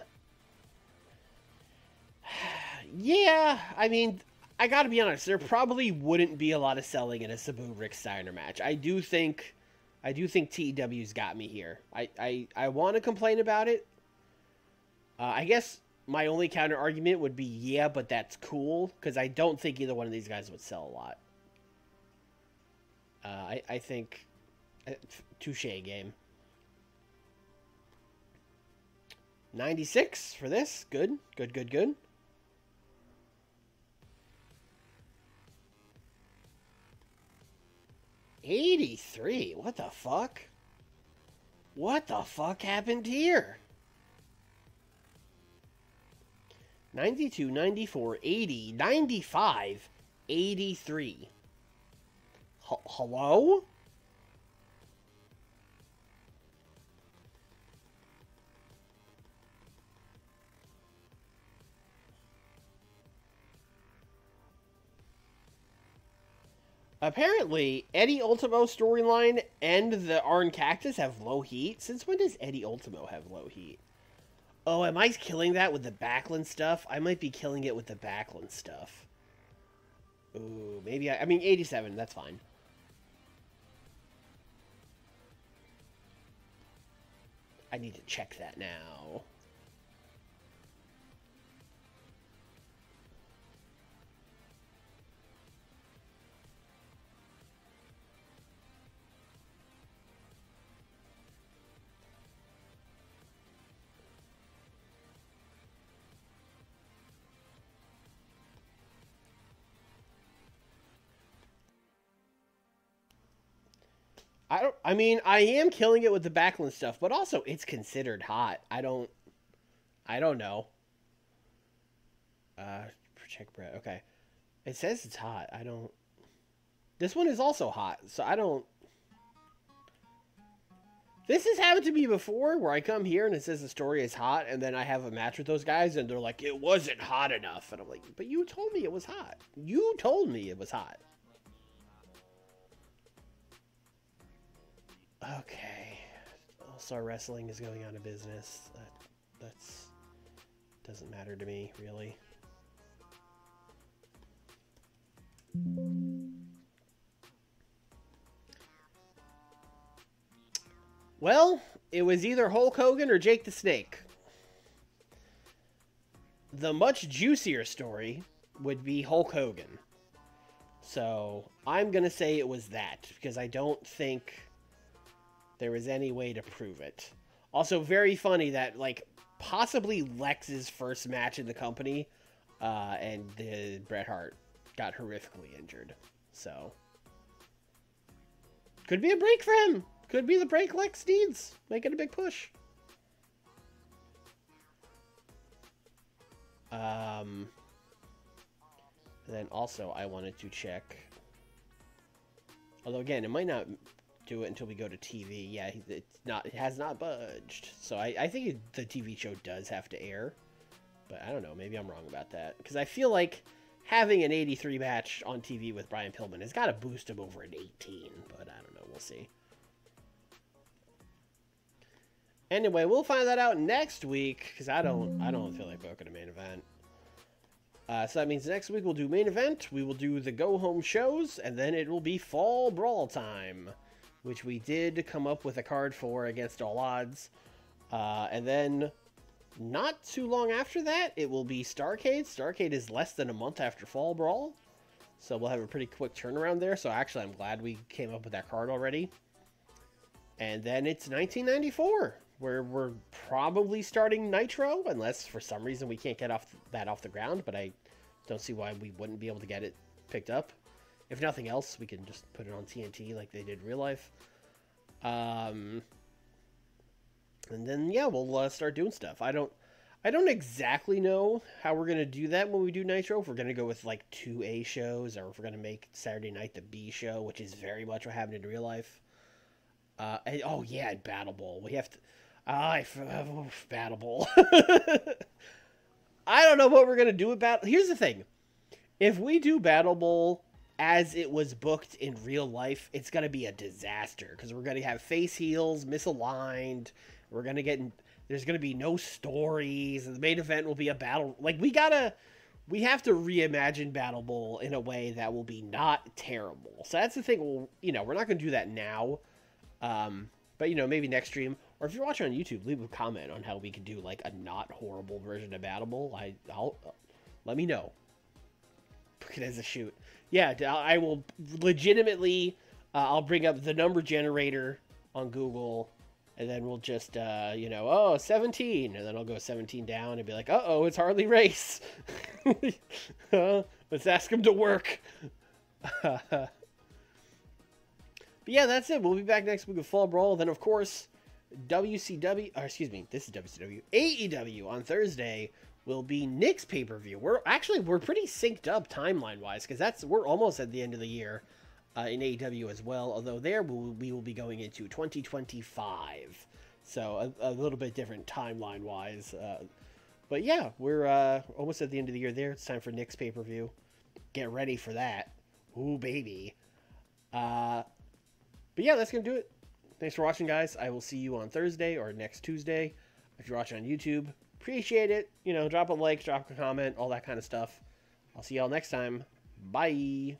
Speaker 1: Yeah, I mean, I gotta be honest, there probably wouldn't be a lot of selling in a Sabu Rick Steiner match. I do think TEW's got me here. I want to complain about it. I guess my only counter argument would be, yeah, but that's cool, because I don't think either one of these guys would sell a lot. I think touche game. 96 for this. Good. 83. What the fuck? What the fuck happened here? 92, 94, 80, 95, 83. Hello? Apparently, Eddie Ultimo storyline and the Arn Cactus have low heat. Since when does Eddie Ultimo have low heat? Oh, am I killing that with the Backlund stuff? I might be killing it with the Backlund stuff. Ooh, maybe I mean, 87, that's fine. I need to check that now. I mean, I am killing it with the Backlund stuff, but also it's considered hot. I don't know. Check Brett. Okay. It says it's hot. This one is also hot, so I don't... This has happened to me before, where I come here and it says the story is hot, and then I have a match with those guys, and they're like, it wasn't hot enough. And I'm like, but you told me it was hot. You told me it was hot. Okay. All-Star Wrestling is going out of business. That's doesn't matter to me, really. Well, it was either Hulk Hogan or Jake the Snake. The much juicier story would be Hulk Hogan. So, I'm going to say it was that, because I don't think there was any way to prove it. Also, very funny that, like, possibly Lex's first match in the company, and Bret Hart got horrifically injured. So, could be a break for him. Could be the break Lex needs. Making a big push. Then also, I wanted to check. Although, again, it might not do it until we go to TV. Yeah, it has not budged. So I think the TV show does have to air. But I don't know. Maybe I'm wrong about that. Because I feel like having an 83 match on TV with Brian Pillman has got to boost him over an 18. But I don't know. We'll see. Anyway, we'll find that out next week. Because I don't feel like booking a main event. So that means next week we'll do main event. We will do the go-home shows. And then it will be Fall Brawl time, which we did come up with a card for against all odds. And then not too long after that, it will be Starrcade. Starrcade is less than a month after Fall Brawl. So we'll have a pretty quick turnaround there. So actually, I'm glad we came up with that card already. And then it's 1994, where we're probably starting Nitro, unless for some reason we can't get that off the ground. But I don't see why we wouldn't be able to get it picked up. If nothing else, we can just put it on TNT like they did real life. And then, yeah, we'll start doing stuff. I I don't exactly know how we're going to do that when we do Nitro. If we're going to go with like 2A shows, or if we're going to make Saturday night the B show, which is very much what happened in real life. Oh yeah, at Battle Bowl. We have to... Battle Bowl. I don't know what we're going to do about... Here's the thing. If we do Battle Bowl as it was booked in real life, it's going to be a disaster. Because we're going to have face heels misaligned. We're going to get... There's going to be no stories. And the main event will be a battle... Like, we have to reimagine Battle Bowl in a way that will be not terrible. So that's the thing. Well, we're not going to do that now. But, maybe next stream. Or if you're watching on YouTube, leave a comment on how we could do, like, a not horrible version of Battle Bowl. I'll let me know. Book it as a shoot. Yeah, I will legitimately... I'll bring up the number generator on Google... And then we'll just, 17. And then I'll go 17 down and be like, uh-oh, it's Harley Race. Let's ask him to work. But yeah, that's it. We'll be back next week with Fall Brawl. Then, of course, WCW, or excuse me, this is WCW. AEW on Thursday will be Nick's pay-per-view. We're pretty synced up timeline-wise, because we're almost at the end of the year. In AEW as well, although we will be going into 2025, so a little bit different timeline-wise. But yeah, we're almost at the end of the year there. It's time for Nick's pay-per-view. Get ready for that. Ooh, baby. But yeah, that's going to do it. Thanks for watching, guys. I will see you on Thursday or next Tuesday. If you're watching on YouTube, appreciate it. Drop a like, drop a comment, all that kind of stuff. I'll see y'all next time. Bye.